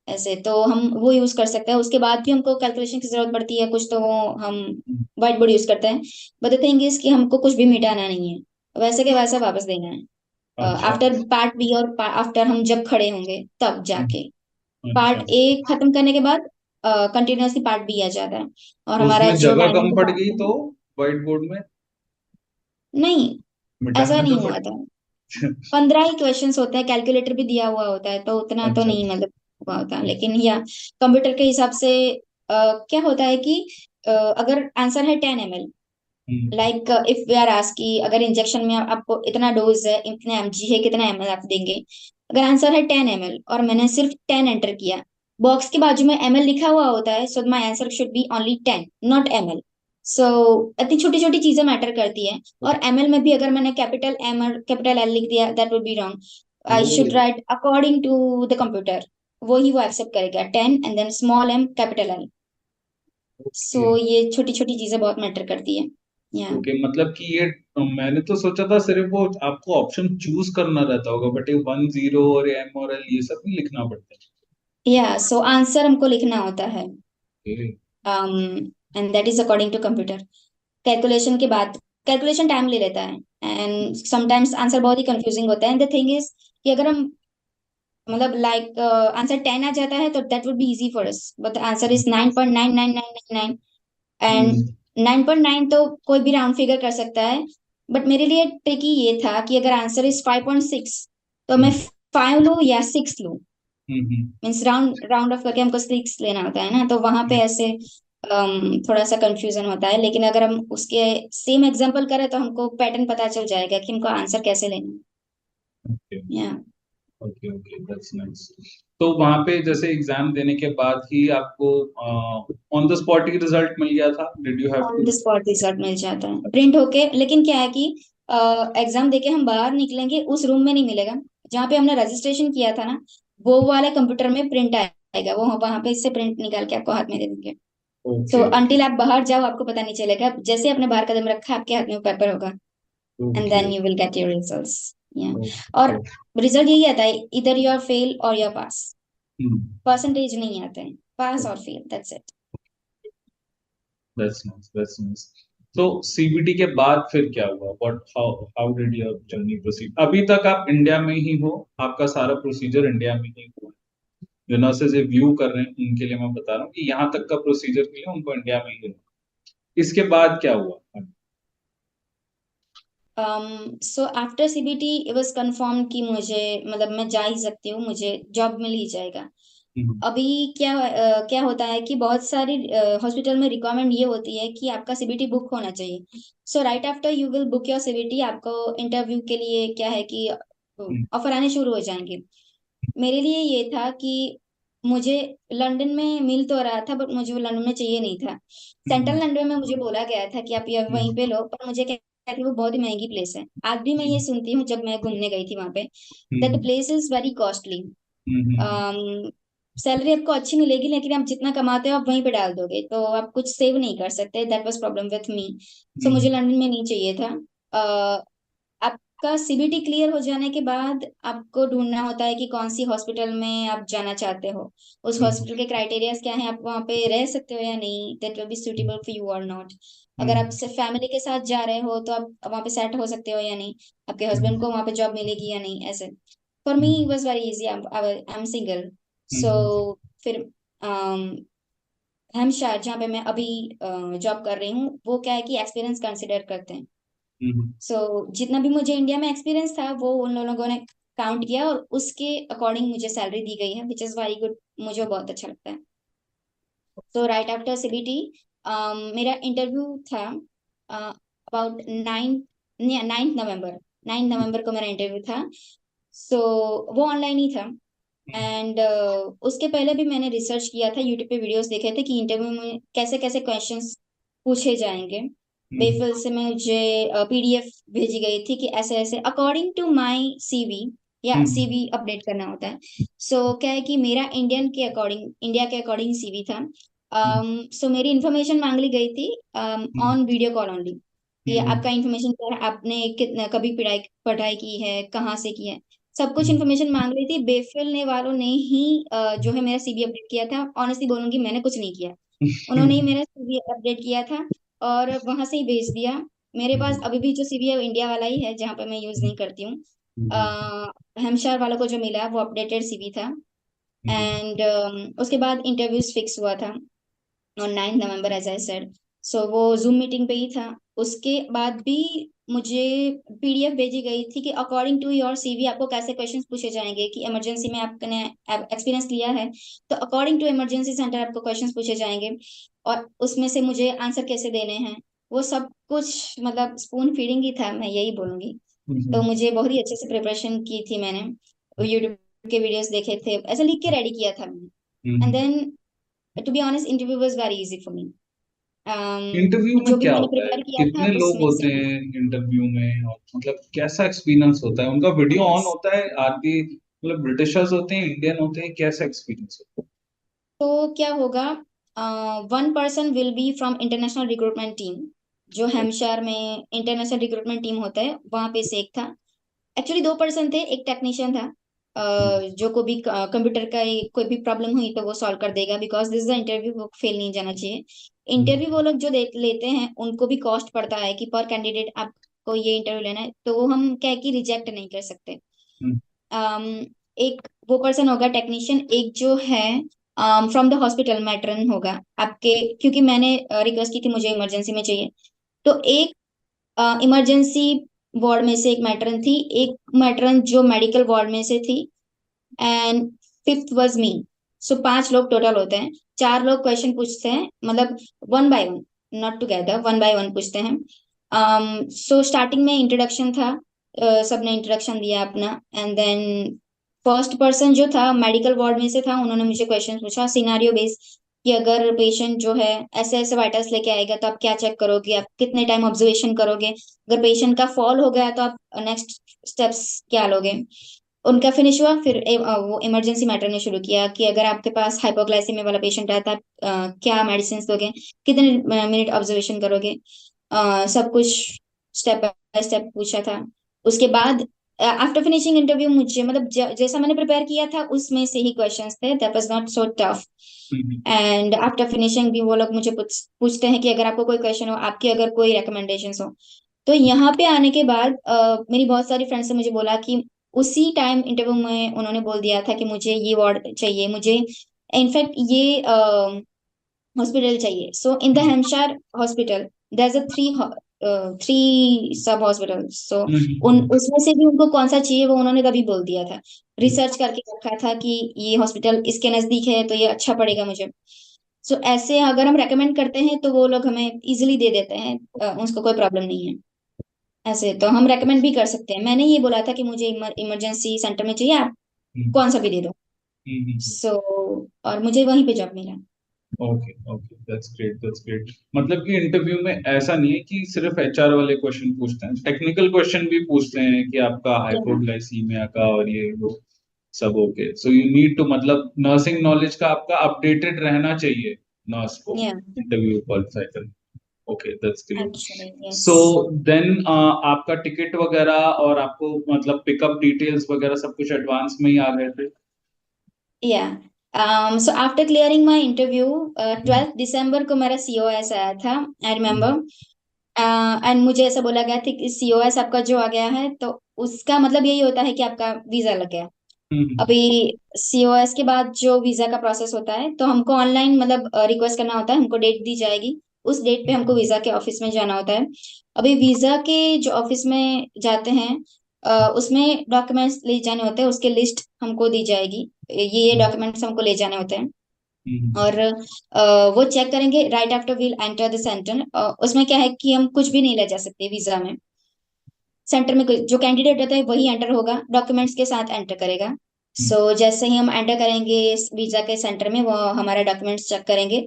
ऐसे, तो हम वो यूज कर सकते हैं। उसके बाद भी हमको कैलकुलेशन की जरूरत पड़ती है कुछ, तो वो हम व्हाइट बोर्ड यूज करते हैं। बट द थिंग इज कि हमको कुछ भी मिटाना नहीं है, वैसे के वैसा वापस देना है। अच्छा। आफ्टर पार्ट बी और आफ्टर हम जब खड़े होंगे तब जाके अच्छा, पार्ट ए खत्म करने के बाद कंटिन्यूअसली पार्ट बी आ जाता है, और तो हमारा उसमें जो जगह टाइमिंग कम के पड़ पास गई है। तो व्हाइट बोर्ड में नहीं, ऐसा मिटाना नहीं तो पड़। हुआ था। 15 ही क्वेश्चंस होते हैं, कैलकुलेटर भी दिया हुआ होता है, तो उतना तो अच्छा नहीं अच्छा। मतलब हुआ होता है। लेकिन या कंप्यूटर के हिसाब से क्या होता है कि अगर आंसर है 10 ml, hmm. Like if we are ask कि अगर इंजेक्शन में आपको इतना डोज है, इतने mg है, कितना ml आप देंगे। अगर आंसर है 10 ml और मैंने सिर्फ 10 एंटर किया, बॉक्स के बाजू में ml लिखा हुआ होता है, so my answer should be only 10, not ml। So इतनी छोटी छोटी चीजें मैटर करती हैं। और ml में भी अगर मैंने कैपिटल M और कैपिटल L लिख दिया, that would be wrong. I वो should write according to the computer, वो ही वो एक्सेप्ट करेगा, 10 and then small m capital L। So okay. ये छोटी छोटी चीजें बहुत मैटर करती है। या ओके, मतलब कि ये मैंने तो सोचा था सिर्फ वो आपको ऑप्शन चूज करना रहता होगा, बट ये 1 0 और एम और एल ये सब भी लिखना पड़ता या सो आंसर हमको लिखना होता है, है। And that is according to computer. Calculation के बाद, कैलकुलेशन टाइम ले लेता है, एंड समटाइम्स आंसर बहुत ही कंफ्यूजिंग होता है। एंड द थिंग इज कि अगर हम मतलब लाइक आंसर 10 आ जाता है तो that would be easy for us, but answer is 9.99999। And hmm. 9.9 तो कोई भी राउंड फिगर कर सकता है। बट मेरे लिए ट्रिकी ये था कि अगर आंसर इज 5.6, तो मैं हम्म। 5 लूँ या 6 लूँ। हम्म। मीन्स राउंड राउंड ऑफ करके हमको 6 लेना होता है ना, तो वहां पे ऐसे थोड़ा सा कंफ्यूजन होता है। लेकिन अगर हम उसके सेम एग्जांपल करें तो हमको पैटर्न पता चल जाएगा कि हमको आंसर कैसे लेना ओके है। या ओके ओके, दैट्स नाइस। तो वहां पे जैसे एग्जाम देने के बाद ही आपको ऑन द स्पॉट ही रिजल्ट मिल गया था? Did you have on to? The spot result मिल जाता है प्रिंट होके। लेकिन क्या है कि एग्जाम देके हम बाहर निकलेंगे, उस रूम में नहीं मिलेगा जहाँ पे हमने रजिस्ट्रेशन किया था ना, वो वाले कंप्यूटर में प्रिंट आएगा, वो वहां पे इससे प्रिंट निकाल के आपको हाथ में दे देंगे। सो ओके ओके अंटिल आप बाहर जाओ आपको पता नहीं चलेगा, जैसे ही आपने बाहर कदम रखा आपके हाथ में पेपर होगा, and okay then you will get your results. Yeah okay. और रिजल्ट यही आता है, इधर यू आर फेल और you are pass. Hmm. Percentage नहीं आते हैं, पास और fail, that's it. That's nice, that's nice. तो सीबीटी के बाद फिर क्या हुआ? What how how did your journey proceed? अभी तक आप इंडिया में ही हो, आपका सारा प्रोसीजर इंडिया में ही हुआ? जो नर्सेज ये व्यू कर रहे हैं उनके लिए मैं बता रहा हूँ कि यहाँ तक का प्रोसीजर के लिए उनको इंडिया में ही हुआ। इसके बाद क्या हुआ? So after CBT it was confirm कि मुझे मतलब मैं जा ही सकती हूँ, मुझे जॉब मिल ही जाएगा। हम्म। अभी क्या होता है कि बहुत सारी हॉस्पिटल में रिक्वायरमेंट ये होती है कि आपका सीबीटी बुक होना चाहिए। So right after you will book your CBT, आपको इंटरव्यू के लिए क्या है कि हम्म। ऑफर आने शुरू हो जाएंगे। मेरे लिए ये था कि मुझे लंदन में मिल तो रहा था, बट मुझे वो लंदन में चाहिए नहीं था। सेंट्रल हम्म। लंदन में मुझे बोला गया था कि आप ये वहीं हम्म। पे लो, पर मुझे क्या कि वो बहुत ही महंगी प्लेस है। आज भी मैं ये सुनती हूँ जब मैं घूमने गई थी वहां पे, that the hmm. Place is very costly. Hmm. Salary आपको अच्छी मिलेगी, लेकिन आप जितना कमाते हो आप वहीं पे डाल दोगे, तो आप कुछ सेव नहीं कर सकते। That was problem with me. So मुझे हम्म। लंदन में नहीं चाहिए था। आपका सीबीटी क्लियर हो जाने के बाद आपको ढूंढना होता है कि कौन सी हॉस्पिटल में आप जाना चाहते हो। उस हम्म। हॉस्पिटल के क्राइटेरियाज क्या हैं, आप वहाँ पे रह सकते हो या नहीं, that will be suitable for you और नॉट। अगर आप हम्म। सिर्फ फैमिली के साथ जा रहे हो तो आप वहाँ पे सेट हो सकते हो या नहीं, आपके हम्म। हस्बैंड को वहाँ पे जॉब मिलेगी या नहीं, ऐसे। For me hmm. Was very easy, I am single. So hmm. फिर हेम्पशायर जहाँ पे मैं अभी जॉब कर रही हूँ, वो क्या है कि एक्सपीरियंस कंसिडर करते हैं। हम्म। सो जितना भी मुझे इंडिया में एक्सपीरियंस था वो उन लोगों ने काउंट किया, और उसके अकॉर्डिंग मुझे सैलरी दी गई है, विच इज़ वेरी गुड। मुझे बहुत अच्छा लगता है। तो राइट आफ्टर सीबीटी मेरा इंटरव्यू था अबाउट 9 9 नवंबर। 9 नवंबर को मेरा इंटरव्यू था। सो वो ऑनलाइन ही था। एंड उसके पहले भी मैंने रिसर्च किया था, यूट्यूब पे वीडियोस देखे थे कि इंटरव्यू में कैसे कैसे क्वेश्चंस पूछे जाएंगे। हम्म। बेफिल से मुझे पीडीएफ भेजी गई थी कि ऐसे ऐसे अकॉर्डिंग टू माय सीवी, या हम्म। सीवी अपडेट करना होता है। सो क्या है कि मेरा इंडिया के अकॉर्डिंग सीवी था। सो मेरी इन्फॉर्मेशन मांग ली गई थी hmm. On video call only. कि आपका इन्फॉर्मेशन क्या है, आपने कितना कभी पढ़ाई पढ़ाई की है, कहाँ से की है, सब कुछ हम्म, इन्फॉर्मेशन मांग रही थी। बेफिल ने वालों ने ही जो है मेरा सीवी अपडेट किया था। ऑनेस्टली बोलूंगी, मैंने कुछ नहीं किया, उन्होंने ही मेरा सीवी अपडेट किया था और वहां से ही भेज दिया। मेरे पास अभी भी जो सीवी है वो इंडिया वाला ही है, जहाँ पे मैं यूज नहीं करती हूँ। हेमशायर वालों को जो मिला वो अपडेटेड सीवी था। एंड उसके बाद इंटरव्यूज फिक्स हुआ था on 9 November, as I said. So वो जूम मीटिंग पे ही था। उसके बाद भी मुझे पीडीएफ भेजी गई थी कि अकॉर्डिंग टू योर सीवी आपको कैसे क्वेश्चंस पूछे जाएंगे, कि इमरजेंसी में आपने एक्सपीरियंस लिया है तो अकॉर्डिंग टू इमरजेंसी सेंटर आपको क्वेश्चंस पूछे जाएंगे, और उसमें से मुझे आंसर कैसे देने हैं, वो सब कुछ मतलब स्पून फीडिंग ही था, मैं यही बोलूंगी। तो मुझे बहुत ही अच्छे से प्रिपरेशन की थी मैंने, यूट्यूब के वीडियोस देखे थे, ऐसा लिख के रेडी किया था मैंने। And then to be honest, interview was very easy for me. Interview में जो भी क्या मैंने होता है, प्रिपेयर किया था कितने लोग उसमें से होते हैं इंटरव्यू में, और मतलब कैसा एक्सपीरियंस होता है उनका? Video on yes. होता है? आरती मतलब ब्रिटिशर्स होते हैं, इंडियन होते हैं, कैसा एक्सपीरियंस होता तो क्या होगा, one person will be from international recruitment team. जो है? हेम्पशायर में इंटरनेशनल रिक्रूटमेंट टीम होता है, वहां पे से एक था। एक्चुअली दो पर्सन थे, एक टेक्नीशियन था, जो को भी कंप्यूटर का कोई भी प्रॉब्लम हुई तो वो सॉल्व कर देगा, because this is the interview, वो फेल नहीं जाना चाहिए। इंटरव्यू वो लोग जो लेते हैं उनको भी कॉस्ट पड़ता है कि पर कैंडिडेट आपको ये इंटरव्यू लेना है, तो वो हम क्या है कि रिजेक्ट नहीं कर सकते। um, एक वो पर्सन होगा टेक्नीशियन, एक जो है फ्रॉम द हॉस्पिटल मैट्रन होगा आपके, क्योंकि मैंने रिक्वेस्ट की थी मुझे इमरजेंसी में चाहिए। तो एक इमरजेंसी वार्ड में से एक मैट्रन थी, एक मैट्रन जो मेडिकल वार्ड में से थी, एंड फिफ्थ वाज मी। सो 5 लोग टोटल होते हैं। 4 लोग क्वेश्चन पूछते हैं, मतलब one by one, not together, one by one पूछते हैं। सो स्टार्टिंग में इंट्रोडक्शन था, सबने इंट्रोडक्शन दिया अपना, एंड देन फर्स्ट पर्सन जो था मेडिकल वार्ड में से था, उन्होंने मुझे क्वेश्चन पूछा सिनारियो बेस, कि अगर पेशेंट जो है ऐसे ऐसे वाइटल्स लेके आएगा तो आप क्या चेक करोगे, आप कितने टाइम ऑब्जर्वेशन करोगे, अगर पेशेंट का फॉल हो गया तो आप नेक्स्ट स्टेप्स क्या लोगे। उनका फिनिश हुआ, फिर वो इमरजेंसी मैटर ने शुरू किया कि अगर आपके पास हाइपोग्लाइसेमिया वाला पेशेंट आता है, क्या मेडिसिन दोगे, कितने मिनट ऑब्जर्वेशन करोगे, सब कुछ स्टेप बाय स्टेप पूछा था। उसके बाद आफ्टर फिनिशिंग इंटरव्यू मुझे मतलब जैसा मैंने प्रिपेयर किया था उसमें से ही क्वेश्चंस थे, that was not so tough. And after finishing भी वो लोग मुझे पूछते हैं कि अगर आपको कोई क्वेश्चन हो, आपकी अगर कोई रिकमेंडेशन हो। तो यहाँ पे आने के बाद मेरी बहुत सारी फ्रेंड्स ने मुझे बोला कि उसी टाइम इंटरव्यू में उन्होंने बोल दिया था कि मुझे ये वार्ड चाहिए, मुझे इनफैक्ट ये हॉस्पिटल चाहिए। So in the Hampshire hospital there is a three sub hospital. So उन उसमें से भी उनको कौन सा चाहिए वो उन्होंने तभी बोल दिया था, रिसर्च करके रखा था कि ये हॉस्पिटल इसके नजदीक है तो ये अच्छा पड़ेगा मुझे। सो ऐसे अगर हम रेकमेंड करते हैं तो वो लोग हमें इजिली दे देते हैं, उसको कोई प्रॉब्लम नहीं है। ऐसे तो हम रेकमेंड भी कर सकते हैं, मैंने ये बोला था कि मुझे इमरजेंसी सेंटर में चाहिए, आप कौन सा भी दे दो। सो और मुझे वहीं पे जॉब मिला। Okay okay, that's great, that's great. मतलब कि इंटरव्यू में ऐसा नहीं है कि सिर्फ एचआर वाले क्वेश्चन पूछते हैं, टेक्निकल क्वेश्चन भी पूछते हैं कि आपका या हाइपोग्लाइसीमिया का और ये वो सब। Okay, so you need to मतलब नर्सिंग नॉलेज का आपका अपडेटेड रहना चाहिए नर्स को या इंटरव्यू क्वालिफाई करने। Okay, that's great. Actually yes. So then आपका टिकट वगैरह और आपको मतलब पिकअप डिटेल्स वगैरह सब कुछ एडवांस में ही आ गए थे? या so after clearing my interview, 12 दिसंबर को मेरा सीओएस आया था, आई रिमेम्बर। एंड मुझे ऐसा बोला गया था कि सीओएस आपका जो आ गया है तो उसका मतलब यही होता है कि आपका वीजा लग गया। अभी सीओएस के बाद जो वीजा का प्रोसेस होता है तो हमको ऑनलाइन मतलब रिक्वेस्ट करना होता है, हमको डेट दी जाएगी, उस डेट पे हमको वीजा के ऑफिस में जाना होता है। अभी वीजा के जो ऑफिस में जाते हैं, उसमें डॉक्यूमेंट्स ले जाने होते हैं, उसके लिस्ट हमको दी जाएगी, ये डॉक्यूमेंट्स हमको ले जाने होते हैं। और वो चेक करेंगे right after we'll enter the centre. उसमें क्या है कि हम कुछ भी नहीं ले जा सकते वीजा में। सेंटर में जो कैंडिडेट रहता है वही एंटर होगा, डॉक्यूमेंट्स के साथ एंटर करेगा। जैसे ही हम एंटर करेंगे इस वीजा के सेंटर में, वो हमारा डॉक्यूमेंट्स चेक करेंगे।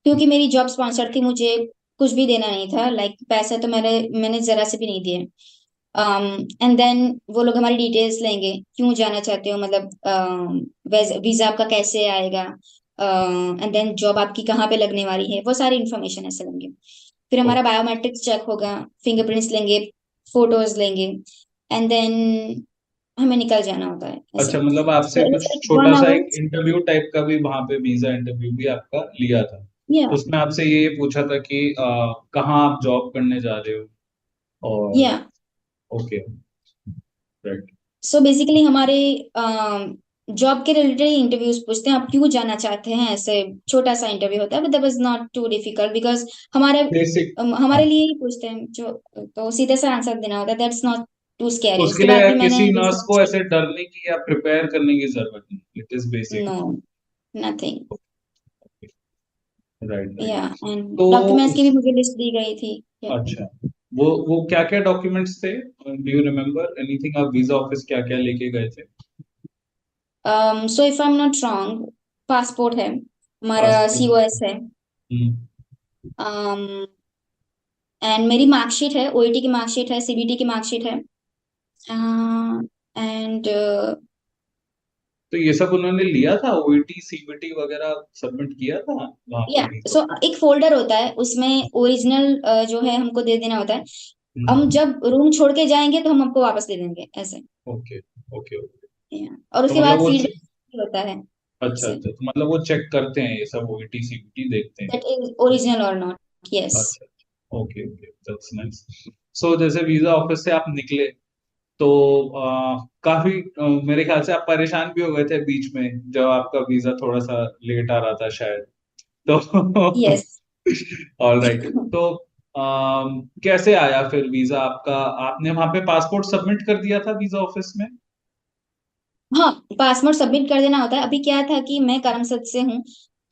क्योंकि मेरी जॉब स्पॉन्सर थी, मुझे कुछ भी देना नहीं था, लाइक पैसे तो मैंने जरा से भी नहीं दिए। एंड देन वो लोग हमारी डिटेल्स लेंगे, क्यों जाना चाहते हो, मतलब वीजा आपका कैसे आएगा, एंड देन जॉब आपकी कहाँ पे लगने वाली है, वो सारी इन्फॉर्मेशन ऐसे लेंगे। फिर ओ, हमारा बायोमेट्रिक्स चेक होगा, फिंगरप्रिंट्स लेंगे, फोटोज लेंगे, एंड देन हमें निकल जाना होता है ऐसे। अच्छा, मतलब आपसे So कुछ it's like छोटा वन सा एक आवर इंटरव्यू टाइप का भी वहां पे, वीजा इंटरव्यू भी आपका लिया था, या तो उसमें आपसे ये पूछा था कि कहाँ आप जॉब करने जा रहे हो, और या ओके, राइट। सो बेसिकली हमारे जॉब के रिलेटेड इंटरव्यूज पूछते हैं, आप क्यों जाना चाहते हैं, ऐसे छोटा सा इंटरव्यू होता है, but that was not too difficult because हमारे बेसिक, हमारे लिए ही पूछते हैं जो, तो सीधे से आंसर देना होता है, दैट्स नॉट टू स्कैरी। उसके उसके बाद लिए भी मैंने किसी जैसे नर्स को ऐसे डरने की या प्रिपेयर करने की जरूरत नहीं, it is basic. No nothing right, yeah right. And तो डॉक्यूमेंट्स की भी मुझे लिस्ट दी गई थी। अच्छा, वो क्या क्या डॉक्यूमेंट्स थे, डू यू रिमेम्बर एनीथिंग, आप वीजा ऑफिस क्या क्या लेके गए थे? So if I am not wrong, passport है हमारा, पासपोर्ट। सीओएस है, एंड मेरी मार्कशीट है, ओईटी की मार्कशीट है, सीबीटी की मार्कशीट है, एंड तो ये सब उन्होंने लिया था, ओईटी सीबीटी वगैरह सबमिट किया था वहां पे या वीजा? सो एक फोल्डर होता है, उसमें ओरिजिनल जो है हमको दे देना होता है। हम हम्म। जब रूम छोड़ के जाएंगे तो हम आपको वापस दे देंगे ऐसे। Okay, okay, okay. या और तो उसके मतलब बाद वो फीडबैक होता है अच्छा, आपसे, अच्छा, तो मतलब वो चेक करते हैं ये सब, ओईटी सीबीटी देखते हैं? दैट इज ओरिजिनल और नॉट। यस। अच्छा, ओके, ओके, दैट्स नाइस। सो जैसे वीजा ऑफिस से आप निकले, तो काफी मेरे ख्याल से आप परेशान भी हो गए थे बीच में, जब आपका वीजा थोड़ा सा लेट आ रहा था शायद, तो यस। All right. तो कैसे आया फिर वीजा आपका? आपने वहां पे पासपोर्ट सबमिट कर दिया था वीजा ऑफिस में? हाँ, पासपोर्ट सबमिट कर देना होता है। अभी क्या था कि मैं करमसद से हूँ,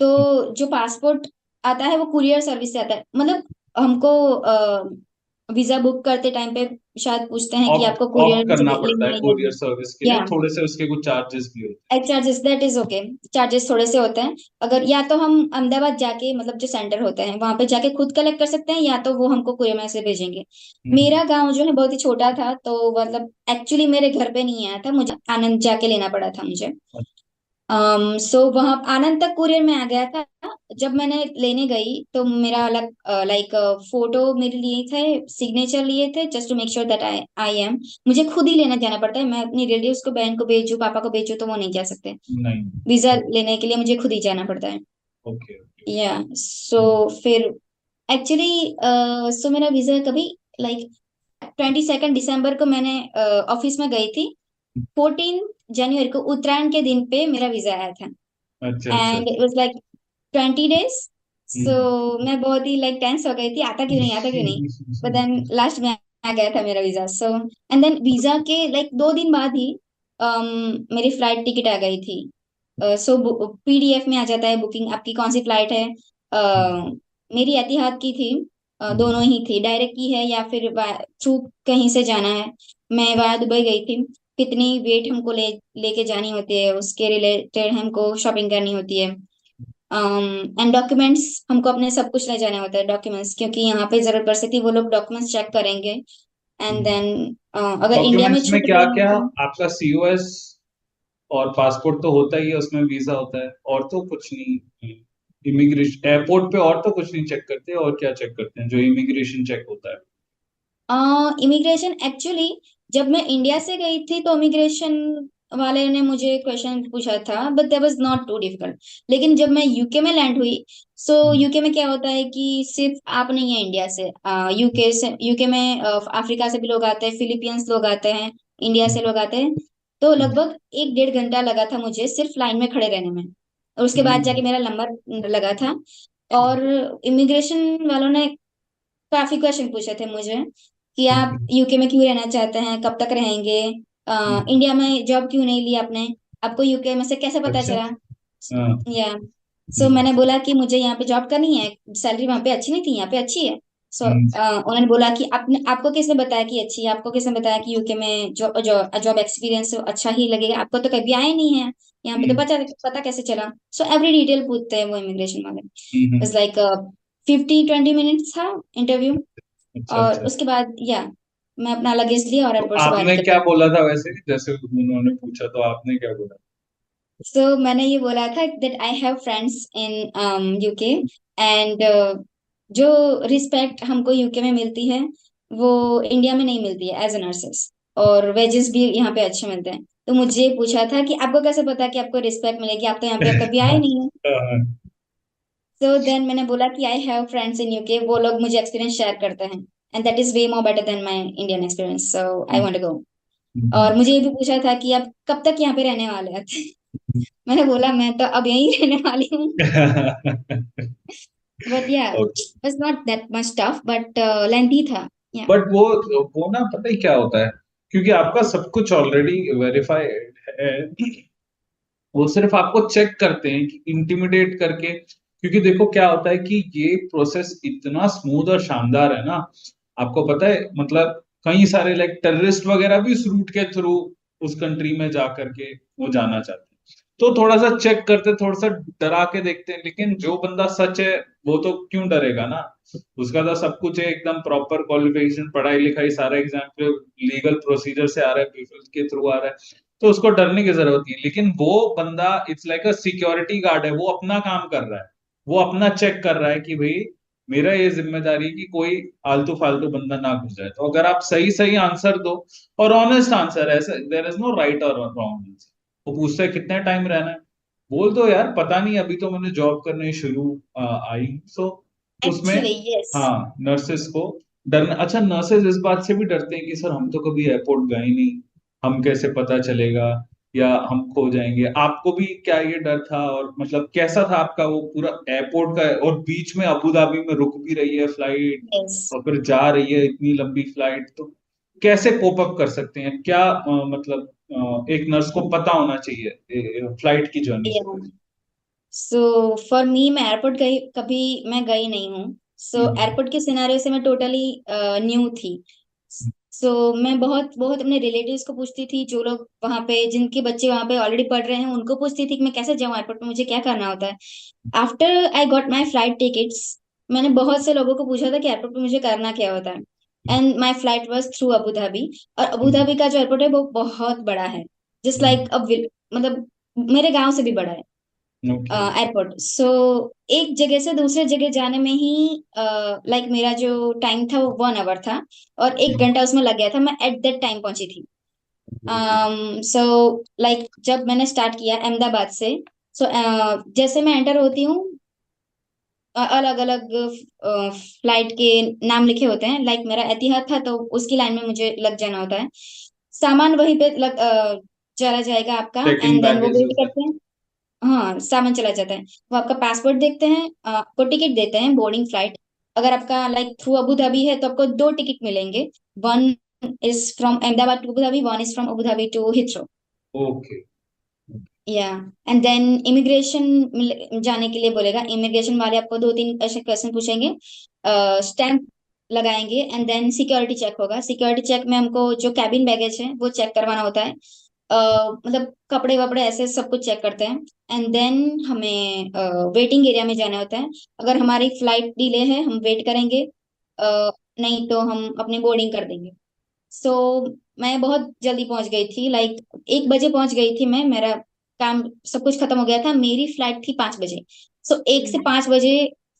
तो जो पासपोर्ट आता है वो कुरियर सर्विस से आता है। मतलब हमको वीजा बुक करते टाइम पे शायद पूछते हैं कि ऑप्ट आपको कुरियर ऑप्ट में से करना पड़ता है लेना है या कुरियर नहीं। सर्विस के लिए, या थोड़े से उसके कुछ चार्जेस भी होते charges that is okay, charges थोड़े से होते हैं। अगर या तो हम अहमदाबाद जाके, मतलब जो सेंटर होते हैं वहां पे जाके खुद कलेक्ट कर सकते हैं, या तो वो हमको कुरियर में से भेजेंगे। हैं। मेरा गांव जो है बहुत ही छोटा था, तो मतलब एक्चुअली मेरे घर पे नहीं आया था, मुझे आनंद जाके लेना पड़ा था मुझे। सो वहां आनंद तक कुरियर में आ गया था। जब मैंने लेने गई तो मेरा अलग लाइक फोटो मेरे लिए थे, सिग्नेचर लिए थे, just to make sure that I I am. मुझे खुद ही लेना जाना पड़ता है, मैं अपनी रिलेटिव्स को, बहन को भेजू, पापा को भेजू तो वो नहीं जा सकते। नहीं। वीजा ओके, लेने के लिए मुझे खुद ही जाना पड़ता है। Okay, okay. या सो फिर एक्चुअली सो मेरा वीजा कभी लाइक 22 दिसंबर को मैंने ऑफिस में गई थी। 14 जनवरी को उत्तरायण के दिन पे मेरा वीजा आया था, अच्छा, अच्छा, and it was like 20 days. So hmm. मैं बहुत ही लाइक टेंस हो गई थी, आता क्यों नहीं, आता क्यों नहीं। बट देन लास्ट में आ गया था मेरा visa. So and then visa के लाइक 2 दिन बाद ही मेरी फ्लाइट टिकट आ गई थी। सो पीडीएफ में आ जाता है बुकिंग आपकी कौन सी फ्लाइट है। मेरी एतिहाद की थी, दोनों ही थी, डायरेक्ट की है या फिर थ्रू कहीं से जाना है। मैं वहाँ दुबई गई थी। कितनी वेट हमको लेके जानी होती है, उसके रिलेटेड हमको शॉपिंग करनी होती है। एंड डॉक्यूमेंट्स हमको अपने सब कुछ ले जाना होता है डॉक्यूमेंट्स, क्योंकि यहाँ पे जरूरत पड़ सकती है, वो लोग डॉक्यूमेंट्स चेक करेंगे। एंड देन अगर इंडिया में डॉक्यूमेंट्स में छूट क्या गई है क्या? तो आपका सीओएस और पासपोर्ट तो होता ही है, उसमें वीजा होता है, और तो कुछ नहीं? इमिग्रेशन एयरपोर्ट पे और तो कुछ नहीं चेक करते, और क्या चेक करते हैं जो इमिग्रेशन चेक होता है? इमिग्रेशन एक्चुअली जब मैं इंडिया से गई थी तो इमिग्रेशन वाले ने मुझे क्वेश्चन पूछा था, but that was not too difficult. लेकिन जब मैं यूके में लैंड हुई, सो हम्म, यूके में क्या होता है कि सिर्फ आप नहीं है इंडिया से, यूके में अफ्रीका से भी लोग आते हैं, फिलीपींस लोग आते हैं, इंडिया से लोग आते हैं। तो हम्म, लगभग 1 डेढ़ घंटा लगा था मुझे सिर्फ लाइन में खड़े रहने में, और उसके बाद जाके हम्म, मेरा नंबर लगा था। और इमिग्रेशन वालों ने काफी क्वेश्चन पूछे थे मुझे कि आप हम्म, यूके में क्यों रहना चाहते हैं, कब तक रहेंगे, हम्म। इंडिया में जॉब क्यों नहीं ली आपने, आपको यूके में से कैसे पता अच्छा। चला। हाँ। या सो हम्म, मैंने बोला कि मुझे यहाँ पे जॉब करनी है, सैलरी वहाँ पे अच्छी नहीं थी, यहाँ पे अच्छी है। सो हम्म, उन्होंने बोला कि आपने, आपको किसने बताया कि अच्छी है, आपको किसने बताया कि यूके में जॉब जॉब एक्सपीरियंस अच्छा ही लगेगा, आपको तो कभी आए नहीं है यहाँ पे, तो हम्म, पता पता कैसे चला। सो एवरी डिटेल पूछते हैं वो इमिग्रेशन वाले। हम्म। बस लाइक 50-20 मिनट्स था इंटरव्यू। अच्छा, और अच्छा। उसके बाद या मैं अपना लगेज लिया और तो एयरपोर्ट से बाहर आपने निकल क्या गई। बोला था वैसे, जैसे उन्होंने पूछा तो आपने क्या बोला? मैंने ये बोला था that I have friends in UK, and जो रिस्पेक्ट हमको यूके में मिलती है वो इंडिया में नहीं मिलती है एज ए नर्सेस। और वेजेस भी यहाँ पे अच्छे मिलते हैं। तो मुझे पूछा था कि आपको कैसे पता कि आपको रिस्पेक्ट मिलेगी, आप तो यहाँ पे कभी आए नहीं हो। सो देन मैंने बोला कि I have friends in UK, वो लोग मुझे एक्सपीरियंस शेयर करते हैं and that is way more better than my Indian experience, so I want to go. और मुझे ये भी पूछा था कि आप कब तक यहाँ पे रहने वाले हैं। मैंने बोला मैं तो अब यहीं रहने वाली हूँ। बट या it's not that much tough but lengthy था। या बट वो ना पता ही क्या होता है, क्योंकि आपका सब कुछ ऑलरेडी वेरीफाइड है। वो सिर्फ आपको चेक करते हैं कि इंटिमिडेट करके, क्योंकि देखो क्या होता है कि ये प्रोसेस इतना स्मूथ और शानदार है ना। आपको पता है मतलब कई सारे लाइक टेररिस्ट वगैरह भी इस रूट के थ्रू उस कंट्री में जा करके वो जाना चाहते हैं। तो थोड़ा सा चेक करते, थोड़ा सा डरा के देखते हैं, लेकिन जो बंदा सच है वो तो क्यों डरेगा ना। उसका तो सब कुछ है, एकदम प्रॉपर क्वालिफिकेशन, पढ़ाई लिखाई सारा एग्जाम लीगल प्रोसीजर से आ रहा है, पीपल के थ्रू आ रहा है। तो उसको डरने की जरूरत नहीं, लेकिन वो बंदा it's like a security guard है, वो अपना काम कर रहा है। वो अपना चेक कर रहा है कि भाई मेरा ये जिम्मेदारी है कि कोई आलतू फालतू बंदा ना घुस जाए। तो अगर आप सही सही आंसर दो और ऑनेस्ट आंसर है, देयर इज नो राइट और रॉन्ग आंसर। वो पूछता है कितने टाइम रहना है, बोल दो यार पता नहीं, अभी तो मैंने जॉब करने शुरू आई। सो उसमें एक्चुअली यस। हाँ, नर्सेस को डरना, अच्छा नर्सेस इस बात से भी डरते हैं कि सर हम तो कभी एयरपोर्ट गए नहीं, हम कैसे पता चलेगा, या हम खो जाएंगे। आपको भी क्या ये डर था, और मतलब कैसा था आपका वो पूरा एयरपोर्ट का, और बीच में अबू धाबी में रुक भी रही है फ्लाइट यस। और फिर जा रही है इतनी लंबी फ्लाइट, तो कैसे कोप अप कर सकते हैं, क्या मतलब एक नर्स को पता होना चाहिए फ्लाइट की जर्नी से पहले। सो फॉर मी, मैं एयरपोर्ट गई कभी, मैं गई नहीं हूँ। सो हम्म। एयरपोर्ट के सिनेरियो से मैं टोटली न्यू थी। सो मैं बहुत बहुत अपने रिलेटिव्स को पूछती थी, जो लोग वहाँ पे, जिनके बच्चे वहाँ पे ऑलरेडी पढ़ रहे हैं, उनको पूछती थी कि मैं कैसे जाऊँ एयरपोर्ट पे, मुझे क्या करना होता है। After I got my flight tickets, मैंने बहुत से लोगों को पूछा था कि एयरपोर्ट पे मुझे करना क्या होता है। And my flight was through Abu Dhabi. और अबू धाबी का जो एयरपोर्ट है वो बहुत बड़ा है, जस्ट लाइक मतलब मेरे गांव से भी बड़ा है ओके। एयरपोर्ट। सो एक जगह से दूसरे जगह जाने में ही लाइक मेरा जो टाइम था वो 1 आवर था, और 1 घंटा उसमें लग गया था। मैं एट दैट टाइम पहुंची थी। सो लाइक जब मैंने स्टार्ट किया अहमदाबाद से, सो जैसे मैं एंटर होती हूँ, अलग अलग फ्लाइट के नाम लिखे होते हैं। लाइक मेरा एतिहाद था तो उसकी लाइन में मुझे लग जाना होता है। सामान वहीं पे चला जाएगा आपका, चेक इन एंड देन वो बैगेज वेट होता है। करते हैं। हाँ, सामान चला जाता है। वो आपका पासपोर्ट देखते हैं, आपको टिकट देते हैं बोर्डिंग फ्लाइट। अगर आपका लाइक थ्रू अबू धाबी है तो आपको 2 टिकट मिलेंगे। One is from Ahmedabad to Abu Dhabi, one is from Abu Dhabi to Heathrow. Okay. Yeah and then immigration जाने के लिए बोलेगा, इमिग्रेशन वाले आपको 2-3 ऐसे क्वेश्चन पूछेंगे, स्टैंप लगाएंगे, एंड देन सिक्योरिटी चेक होगा। सिक्योरिटी चेक में हमको जो कैबिन बैगेज है वो चेक करवाना होता है। मतलब कपड़े वपड़े ऐसे सब कुछ चेक करते हैं। एंड देन हमें वेटिंग एरिया में जाना होता है। अगर हमारी फ्लाइट डिले है हम वेट करेंगे, नहीं तो हम अपनी बोर्डिंग कर देंगे। सो मैं बहुत जल्दी पहुंच गई थी, लाइक 1 बजे पहुंच गई थी मैं। मेरा काम सब कुछ खत्म हो गया था, मेरी फ्लाइट थी 5 बजे। सो 1 से 5 बजे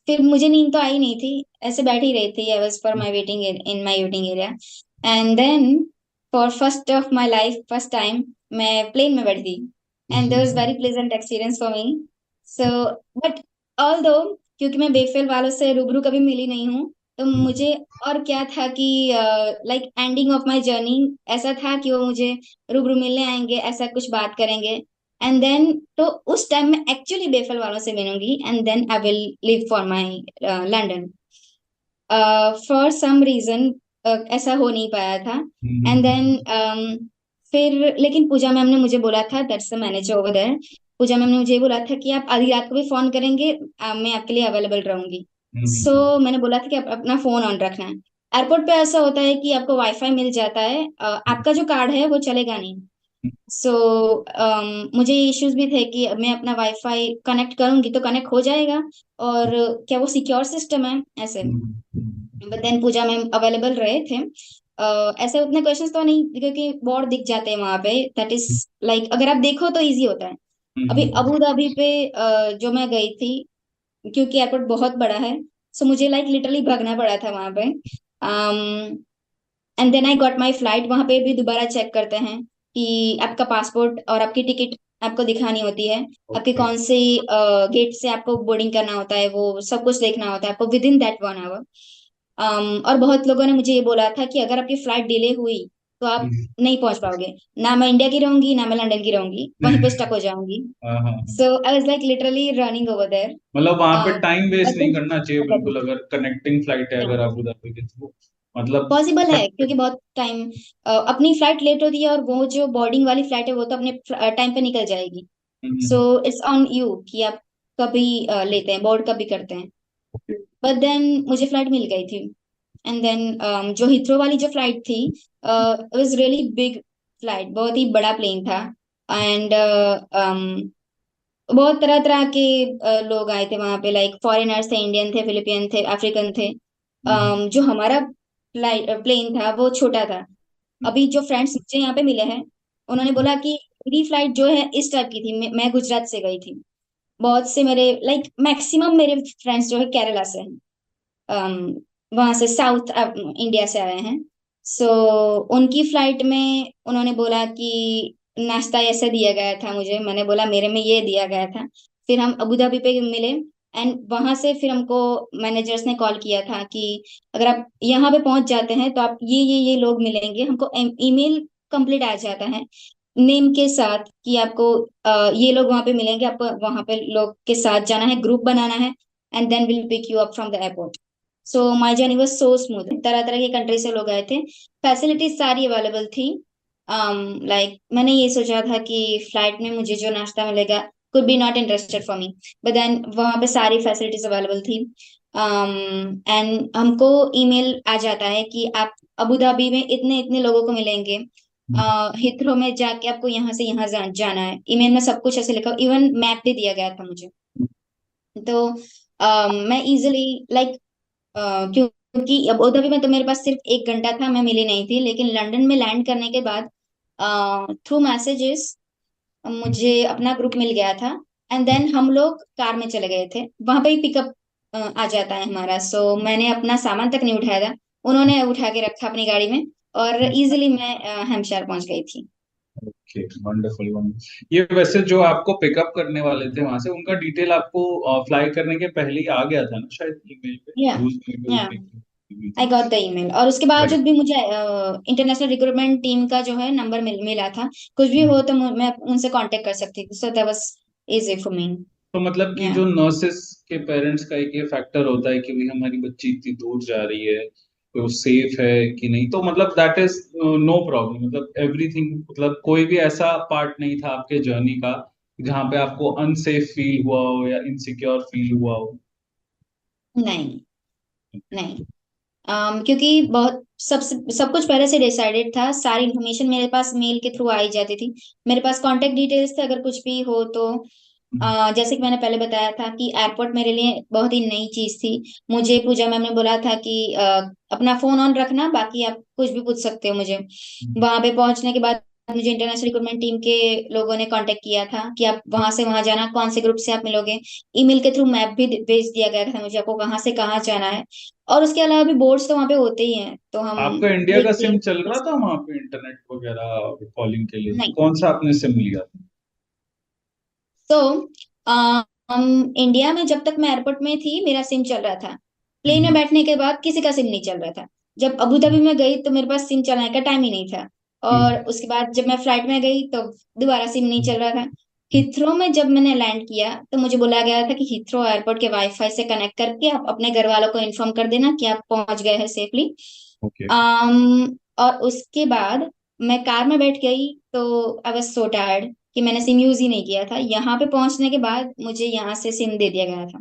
फिर मुझे नींद तो आई नहीं थी, ऐसे बैठी रही थी। I was for my waiting in my waiting area. And then for first of my life, first time मैं प्लेन में बैठी थी, and there was very pleasant experience for me. So but although, क्योंकि मैं बेफिल वालों से रूबरू कभी मिली नहीं हूँ, तो मुझे और क्या था कि like ending of my journey ऐसा था कि वो मुझे रूबरू मिलने आएंगे, ऐसा कुछ बात करेंगे। एंड देन तो उस टाइम मैं एक्चुअली बेफल वालों से मिलूंगी, and then I will live for my London. For some reason ऐसा हो नहीं पाया था। एंड देन फिर लेकिन पूजा मैम ने मुझे बोला था, that's the manager over there, Pooja ma'am ने मुझे बोला था कि आप आधी रात को भी फोन करेंगे, मैं आपके लिए अवेलेबल रहूंगी। सो मैंने बोला था कि आप अपना फोन ऑन रखना है। एयरपोर्ट पे ऐसा होता है कि आपको वाईफाई मिल जाता है, आपका जो कार्ड है वो चलेगा नहीं। सो मुझे इश्यूज भी थे कि मैं अपना वाईफाई कनेक्ट करूंगी तो कनेक्ट हो जाएगा, और क्या वो सिक्योर सिस्टम है ऐसे। But then Pooja ma'am available रहे थे। ऐसे उतने क्वेश्चंस तो नहीं, क्योंकि बोर्ड दिख जाते हैं वहां पे, दैट इज लाइक अगर आप देखो तो इजी होता है। अभी अबू धाबी पे जो मैं गई थी, क्योंकि एयरपोर्ट बहुत बड़ा है, सो मुझे लाइक लिटरली भागना पड़ा था वहां पे। And then I got my flight. वहां पे भी दोबारा चेक करते हैं कि आपका पासपोर्ट और आपकी टिकट आपको दिखानी होती है, आपके ओके। कौन से गेट से आपको बोर्डिंग करना होता है, वो सब कुछ देखना होता है आपको विद इन दैट 1 आवर। और बहुत लोगों ने मुझे ये बोला था कि अगर आपकी फ्लाइट डिले हुई तो आप नहीं पहुंच पाओगे। ना मैं इंडिया की रहूंगी ना मैं लंदन की रहूंगी, वहीं पे स्टक हो जाऊंगी। हाँ हाँ हाँ। So I was like literally running over there. मतलब वहां पे टाइम वेस्ट बट नहीं करना चाहिए बिल्कुल, अगर कनेक्टिंग फ्लाइट है अगर अबू धाबी के थ्रू, मतलब पॉसिबल है सब। क्योंकि बहुत टाइम अपनी फ्लाइट लेट होती है और वो जो बोर्डिंग वाली फ्लाइट है वो तो अपने टाइम पे निकल जाएगी। सो हम्म, इट्स ऑन यू कि आप कभी लेते हैं, बोर्ड कभी करते हैं। ओके। बट देन मुझे फ्लाइट मिल गई थी। एंड देन जो हिथ्रो वाली जो फ्लाइट थी, it was really big flight, बहुत ही बड़ा प्लेन था। एंड बहुत तरह तरह के लोग आए थे वहां पे, लाइक फॉरेनर्स थे, इंडियन थे, फिलिपियन थे, अफ्रीकन थे। हम्म, जो हमारा फ्लाइट प्लेन था वो छोटा था। अभी जो फ्रेंड्स मुझे यहाँ पे मिले हैं उन्होंने बोला कि मेरी फ्लाइट जो है इस टाइप की थी। मैं गुजरात से गई थी। बहुत से मेरे लाइक मैक्सिमम मेरे फ्रेंड्स जो है केरला से हैं, वहां से साउथ इंडिया से आए हैं। सो उनकी फ्लाइट में उन्होंने बोला कि नाश्ता ऐसे दिया गया था मुझे, मैंने बोला मेरे में ये दिया गया था। फिर हम अबू धाबी पे मिले एंड वहां से फिर हमको मैनेजर्स ने कॉल किया था कि अगर आप यहाँ पे पहुंच जाते हैं तो आप ये लोग मिलेंगे। हमको ईमेल कंप्लीट आ जाता है नेम के साथ कि आपको ये लोग वहां पे मिलेंगे, आपको वहां पे लोग के साथ जाना है, ग्रुप बनाना है, and then will pick you up from the airport. So my journey was so smooth. तरह तरह के कंट्री से लोग आए थे, फैसिलिटीज सारी अवेलेबल थी। लाइक मैंने ये सोचा था कि फ्लाइट में मुझे जो नाश्ता मिलेगा could be not interested for me, but then वहां पे सारी फैसिलिटीज अवेलेबल थी। एंड हमको ईमेल आ जाता है कि आप अबू धाबी में इतने इतने लोगों को मिलेंगे। हिथ्रो में जाके आपको यहाँ से यहाँ जाना है। ईमेल में सब कुछ ऐसे लिखा, इवन मैप भी दिया गया था मुझे। तो मैं इजिली लाइक क्योंकि अबू धाबी में तो मेरे पास सिर्फ 1 घंटा था, मैं मिली नहीं थी। लेकिन लंदन में लैंड करने के बाद थ्रू मैसेजेस मुझे अपना ग्रुप मिल गया था। एंड देन हम लोग कार में चले गए थे, वहां पे ही पिकअप आ जाता है हमारा। सो मैंने अपना सामान तक नहीं उठाया था, उन्होंने उठा के रखा अपनी गाड़ी में और इजिली मैं हेम्पशायर पहुंच गई थी। Okay, wonderful wonderful. ये वैसे जो आपको पिकअप करने वाले थे वहां से, उनका डिटेल आपको फ्लाई करने के पहले ही आ गया था ना शायद ईमेल पे, या यूज ईमेल या पे की हुई आई थी। Got the email. और उसके राइट। बावजूद भी मुझे इंटरनेशनल रिक्रूटमेंट टीम का जो है नंबर मिला था। कुछ भी हो तो मैं उनसे कांटेक्ट कर सकती थी। So that was easy for मी। तो मतलब कि या जो नर्सेस के पेरेंट्स का एक ये फैक्टर होता है कि भाई हमारी बच्ची इतनी दूर जा रही है, तो वो सेफ है कि नहीं, तो मतलब दैट इज नो प्रॉब्लम, मतलब एवरीथिंग, मतलब कोई भी ऐसा पार्ट नहीं था आपके जर्नी का जहाँ पे आपको अनसेफ फील हुआ हो या इनसिक्योर फील हुआ हो। नहीं, नहीं। क्योंकि बहुत सब कुछ पहले से डिसाइडेड था। सारी इन्फॉर्मेशन मेरे पास मेल के थ्रू आई जाती थी। मेरे पास कांटेक्ट डिटेल्स थे अगर कुछ भी हो तो। जैसे कि मैंने पहले बताया था कि एयरपोर्ट मेरे लिए बहुत ही नई चीज थी। मुझे पूजा मैम ने बोला था कि अपना फोन ऑन रखना, बाकी आप कुछ भी पूछ सकते हो मुझे। वहां पे पहुंचने के बाद मुझे इंटरनेशनल रिक्रूटमेंट टीम के लोगों ने कांटेक्ट किया था कि आप वहां से वहां जाना, कौन से ग्रुप से आप मिलोगे। ईमेल के थ्रू मैप भी भेज दिया गया था मुझे, आपको कहाँ से कहाँ जाना है। और उसके अलावा भी बोर्ड्स तो वहां पे होते ही हैं, तो हम आपका इंडिया का क्विकली। सिम चल रहा था वहां पे इंटरनेट वगैरह कॉलिंग के लिए? नहीं। कौन सा आपने सिम लिया था? तो हम इंडिया में जब तक मैं एयरपोर्ट में थी मेरा सिम चल रहा था। प्लेन में हम्म, बैठने के बाद किसी का सिम नहीं चल रहा था। जब अबू धाबी में गई तो मेरे पास सिम चलाने का टाइम ही नहीं था। हम्म, और उसके बाद जब मैं फ्लाइट में गई तो दोबारा सिम नहीं चल रहा था। हम्म, हिथ्रो में जब मैंने लैंड किया तो मुझे बोला गया था कि हिथ्रो एयरपोर्ट के वाईफाई से कनेक्ट करके आप अपने घर वालों को इन्फॉर्म कर देना कि आप पहुंच गए हैं सेफली। ओके। और उसके बाद मैं कार में बैठ गई तो आई वाज सो टायर्ड कि मैंने सिम यूज ही नहीं किया था। यहाँ पे पहुंचने के बाद मुझे यहाँ से सिम दे दिया गया था।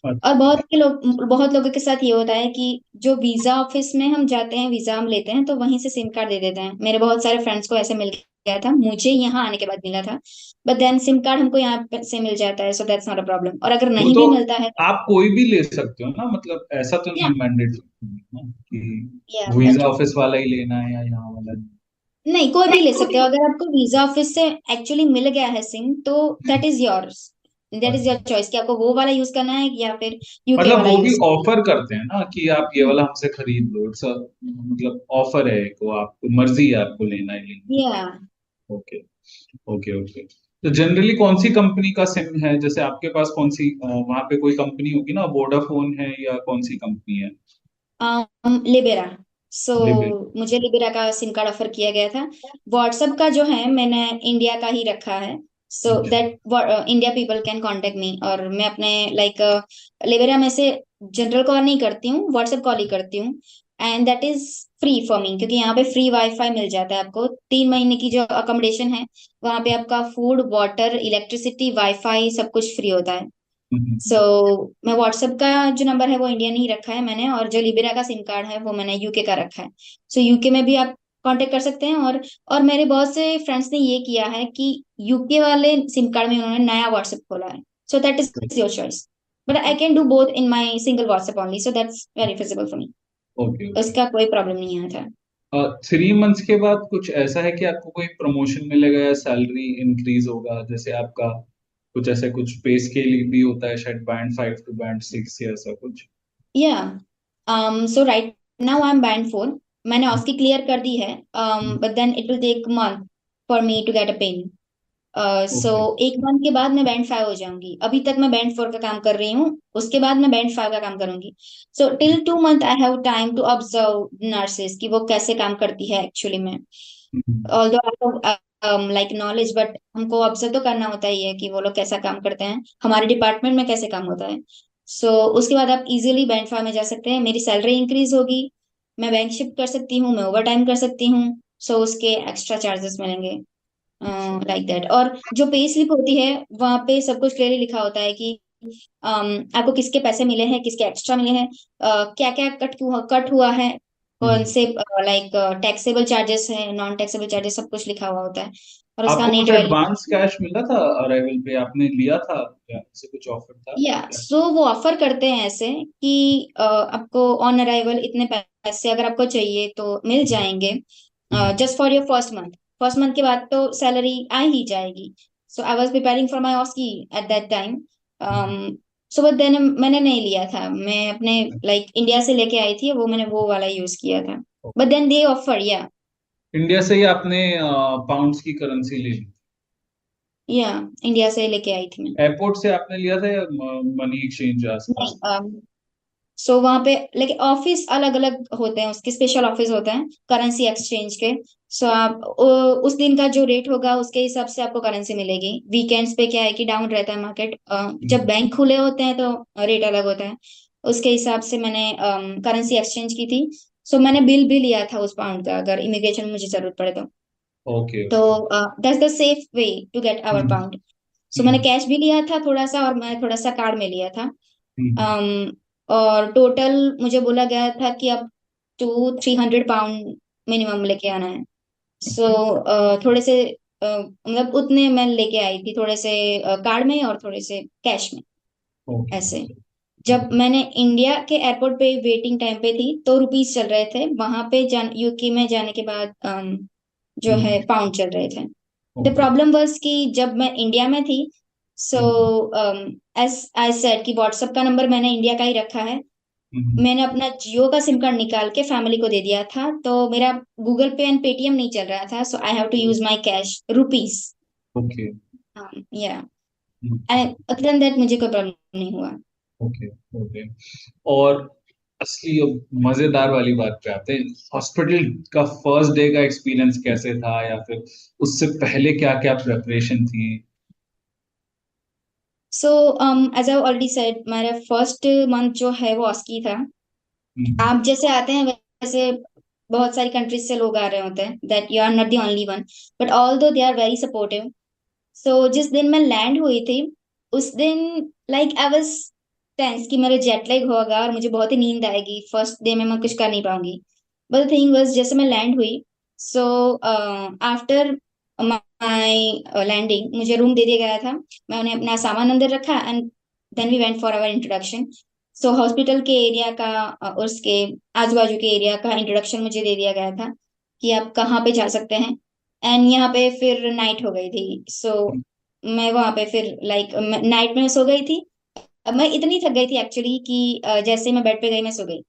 और अच्छा। बहुत लोगों के साथ ये होता है कि जो वीजा ऑफिस में हम जाते हैं, वीजा हम लेते हैं तो वहीं से सिम कार्ड दे देते हैं। मेरे बहुत सारे फ्रेंड्स को ऐसे मिल गया था, मुझे यहाँ आने के बाद मिला था। बट देन सिम कार्ड हमको यहाँ से मिल जाता है, so that's not a problem. और अगर वो नहीं तो भी मिलता है आप कोई भी ले सकते हो ना, मतलब ऐसा तो नहीं या है मैंडेटरी कि या वीजा ऑफिस वाला ही लेना है या यहाँ वाला नहीं, कोई भी ले सकते हो। अगर आपको वीजा ऑफिस से एक्चुअली मिल गया है सिम तो that is yours. That is your choice कि आपको वो वाला यूज करना है या फिर यूके मतलब वाला वो भी यूज ऑफर करते हैं ना कि आप ये करना है। वाला हमसे खरीद लो, इट्स मतलब ऑफर है, को आपको मर्जी है आपको लेना है लेना। या ओके ओके ओके। तो जनरली कौन सी कंपनी का सिम है, जैसे आपके पास कौन सी, वहां पे कोई कंपनी होगी ना, वोडाफोन है या कौन सी कंपनी है? लिबेरा। सो लिबे। मुझे लिबेरा का सिम कार्ड ऑफर किया गया था। व्हाट्सएप का जो है मैंने इंडिया का ही रखा है, सो अच्छा। That India people can contact me. और मैं अपने लाइक लिबेरा में से जनरल कॉल नहीं करती हूँ, व्हाट्सएप कॉल ही करती हूँ। And that is free for me, क्योंकि यहाँ पे फ्री वाईफाई मिल जाता है आपको। 3 महीने की जो अकोमोडेशन है, वहाँ पे आपका फूड, वाटर, इलेक्ट्रिसिटी, वाईफाई सब कुछ फ्री होता है। सो मैं व्हाट्सएप का जो नंबर है वो इंडियन ही रखा है मैंने, और जो लिबेरा का सिम कार्ड है वो मैंने यूके का रखा है। सो यूके में भी आप कांटेक्ट कर सकते हैं। और मेरे बहुत से फ्रेंड्स ने ये किया है कि यूके वाले सिम कार्ड में उन्होंने नया व्हाट्सएप खोला है। सो that is your choice, but I can do both in my single WhatsApp only, so that's very feasible for me. Okay okay. उसका कोई प्रॉब्लम नहीं आया था। 3 मंथ्स के बाद कुछ ऐसा है कि आपको कोई प्रमोशन मिलेगा या सैलरी इंक्रीज होगा, जैसे आपका कुछ ऐसे कुछ पे स्केल भी होता है शायद, बैंड 5 टू बैंड 6 या ऐसा कुछ? Yeah so right now I am band 4। मैंने ऑस्की क्लियर कर दी है, but then it will take month for me to get a PIN. So okay. 1 month के बाद मैं बैंड 5 हो जाऊंगी। अभी तक मैं बैंड 4 का काम कर रही हूँ, उसके बाद मैं बैंड 5 का काम करूंगी। So till 2 month I have time to observe nurses कि वो कैसे काम करती है एक्चुअली में। Although I have like knowledge, but हमको ऑब्जर्व तो करना होता ही है कि वो लोग कैसा काम करते हैं, हमारे डिपार्टमेंट में कैसे काम होता है। सो उसके बाद आप इजीली बैंड 5 में जा सकते हैं, मेरी सैलरी इंक्रीज होगी, मैं बैंक शिफ्ट कर सकती हूँ, मैं ओवर टाइम कर सकती हूँ। सो उसके एक्स्ट्रा चार्जेस मिलेंगे, लाइक दैट। और जो पे स्लिप होती है वहां पे सब कुछ क्लियरली लिखा होता है कि आपको किसके पैसे मिले हैं, किसके एक्स्ट्रा मिले हैं, क्या क्या कट हुआ है, कौन से लाइक टैक्सेबल चार्जेस है, नॉन टैक्सेबल चार्जेस, सब कुछ लिखा हुआ होता है। और उसका आपको नेट कुछ वैल्यू। एडवांस कैश मिला था अराइवल पे, आपने लिया था या ऐसे कुछ ऑफर था या क्या? सो वो ऑफर करते हैं ऐसे कि आपको ऑन अराइवल इतने पैसे अगर आपको चाहिए तो मिल जाएंगे, hmm. Just for your first month. First month के बाद तो सैलरी आ ही जाएगी। So I was preparing for my OSCE at that time. So but then मैंने नहीं लिया था, मैं अपने लाइक इंडिया से लेके आई थी वो, मैंने वो वाला यूज किया था। But then they offer, India से ही आपने पाउंड्स की करेंसी ले ली? या इंडिया से लेके आई थी मैं। एयरपोर्ट से आपने लिया था या मनी एक्सचेंज आसपास? नहीं, सो वहां पे लेकिन ऑफिस अलग अलग होते हैं, उसके स्पेशल ऑफिस होते हैं करेंसी एक्सचेंज के। सो आप उस दिन का जो रेट होगा उसके हिसाब से आपको करेंसी मिलेगी। वीकेंड्स पे क्या है कि डाउन रहता है मार्केट, जब हम्म। बैंक खुले होते हैं तो रेट अलग होता है। उसके हिसाब से मैंने करेंसी एक्सचेंज की थी। सो मैंने बिल भी लिया था उस पाउंड का, अगर इमिग्रेशन में मुझे जरूरत पड़े तो। ओके तो okay. That's the safe way to get our hmm pound. So मैंने हम्म कैश भी लिया था थोड़ा सा, और मैं थोड़ा सा कार्ड में लिया था। हम्म। और टोटल मुझे बोला गया था कि अब 200-300 पाउंड मिनिमम लेके आना है। सो थोड़े से मतलब उतने मैं लेके आई थी, थोड़े से कार्ड में और थोड़े से कैश में, ओके ऐसे। ओके। जब मैंने इंडिया के एयरपोर्ट पे वेटिंग टाइम पे थी तो रुपीस चल रहे थे, वहां पे यूके में जाने के बाद जो है पाउंड चल रहे थे। The okay. प्रॉब्लम वाज कि जब मैं इंडिया में थी, सो हम्म एज आई सेड कि व्हाट्सएप का नंबर मैंने इंडिया का ही रखा है। हम्म। मैंने अपना जियो का सिम कार्ड निकाल के फैमिली को दे दिया था, तो मेरा गूगल पे एंड पेटीएम नहीं चल रहा था, so I have to use my cash rupees. Okay. Yeah other than that मुझे कोई प्रॉब्लम नहीं हुआ। Okay okay. और असली अब मजेदार वाली बात पे आते हैं, हॉस्पिटल का फर्स्ट डे का एक्सपीरियंस कैसे था, या फिर उससे पहले क्या क्या प्रेपरेशन थी? So as I already said, मेरा फर्स्ट मंथ जो है वो ऑस्की था। हम्म आप जैसे आते हैं वैसे बहुत सारी कंट्रीज से लोग आ रहे होते हैं, that you are not the only one, but although they are very supportive. सो जिस दिन मैं लैंड हुई थी उस दिन लाइक आई वाज टेंस कि मेरा जेट लैग होगा और मुझे बहुत ही नींद आएगी, फर्स्ट डे में मैं कुछ कर नहीं पाऊंगी। बट द थिंग वाज जैसे मैं लैंड हुई, सो आफ्टर माय लैंडिंग मुझे रूम दे दिया गया था। मैं उन्हें अपना सामान अंदर रखा and then we went for our introduction. So hospital के एरिया का और उसके आजू बाजू के एरिया का इंट्रोडक्शन मुझे दे दिया गया था कि आप कहाँ पे जा सकते हैं। एंड यहाँ पे फिर नाइट हो गई थी। सो मैं वहां पे फिर लाइक नाइट में सो गई थी। मैं इतनी थक गई थी एक्चुअली कि जैसे ही मैं बेड पे गई मैं सो गई।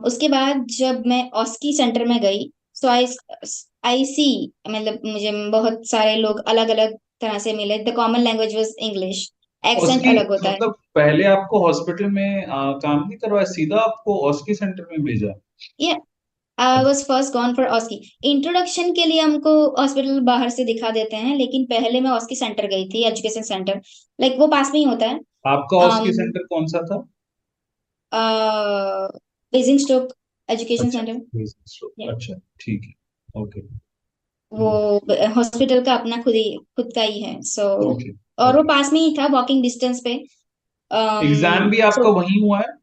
उसके बाद जब मैं ऑस्की सेंटर में गई, सो आई सी, मतलब मुझे बहुत सारे लोग अलग अलग तरह से मिले। The common language was English, accent OSCE अलग होता है। मतलब पहले आपको हॉस्पिटल में काम नहीं करवाया, सीधा आपको ऑस्की सेंटर में भेजा? ये I was first gone for ऑस्की। Introduction के लिए हमको हॉस्पिटल बाहर से दिखा देते हैं, लेकिन पहले मैं ऑस्की सेंटर गई थी, एजुकेशन सेंटर। लाइक वो पास में ही होता है। आपका ऑस्की सेंटर कौन सा था? बेसिक स्ट्रोक एजुकेशन अच्छा, सेंटर। अच्छा, ठीक है, ओके। वो हॉस्पिटल का अपना खुद का ही है, सो ओके, और वो ओके। पास में ही था, वॉकिंग डिस्टेंस पे। एग्जाम भी सो आपका वहीं हुआ है?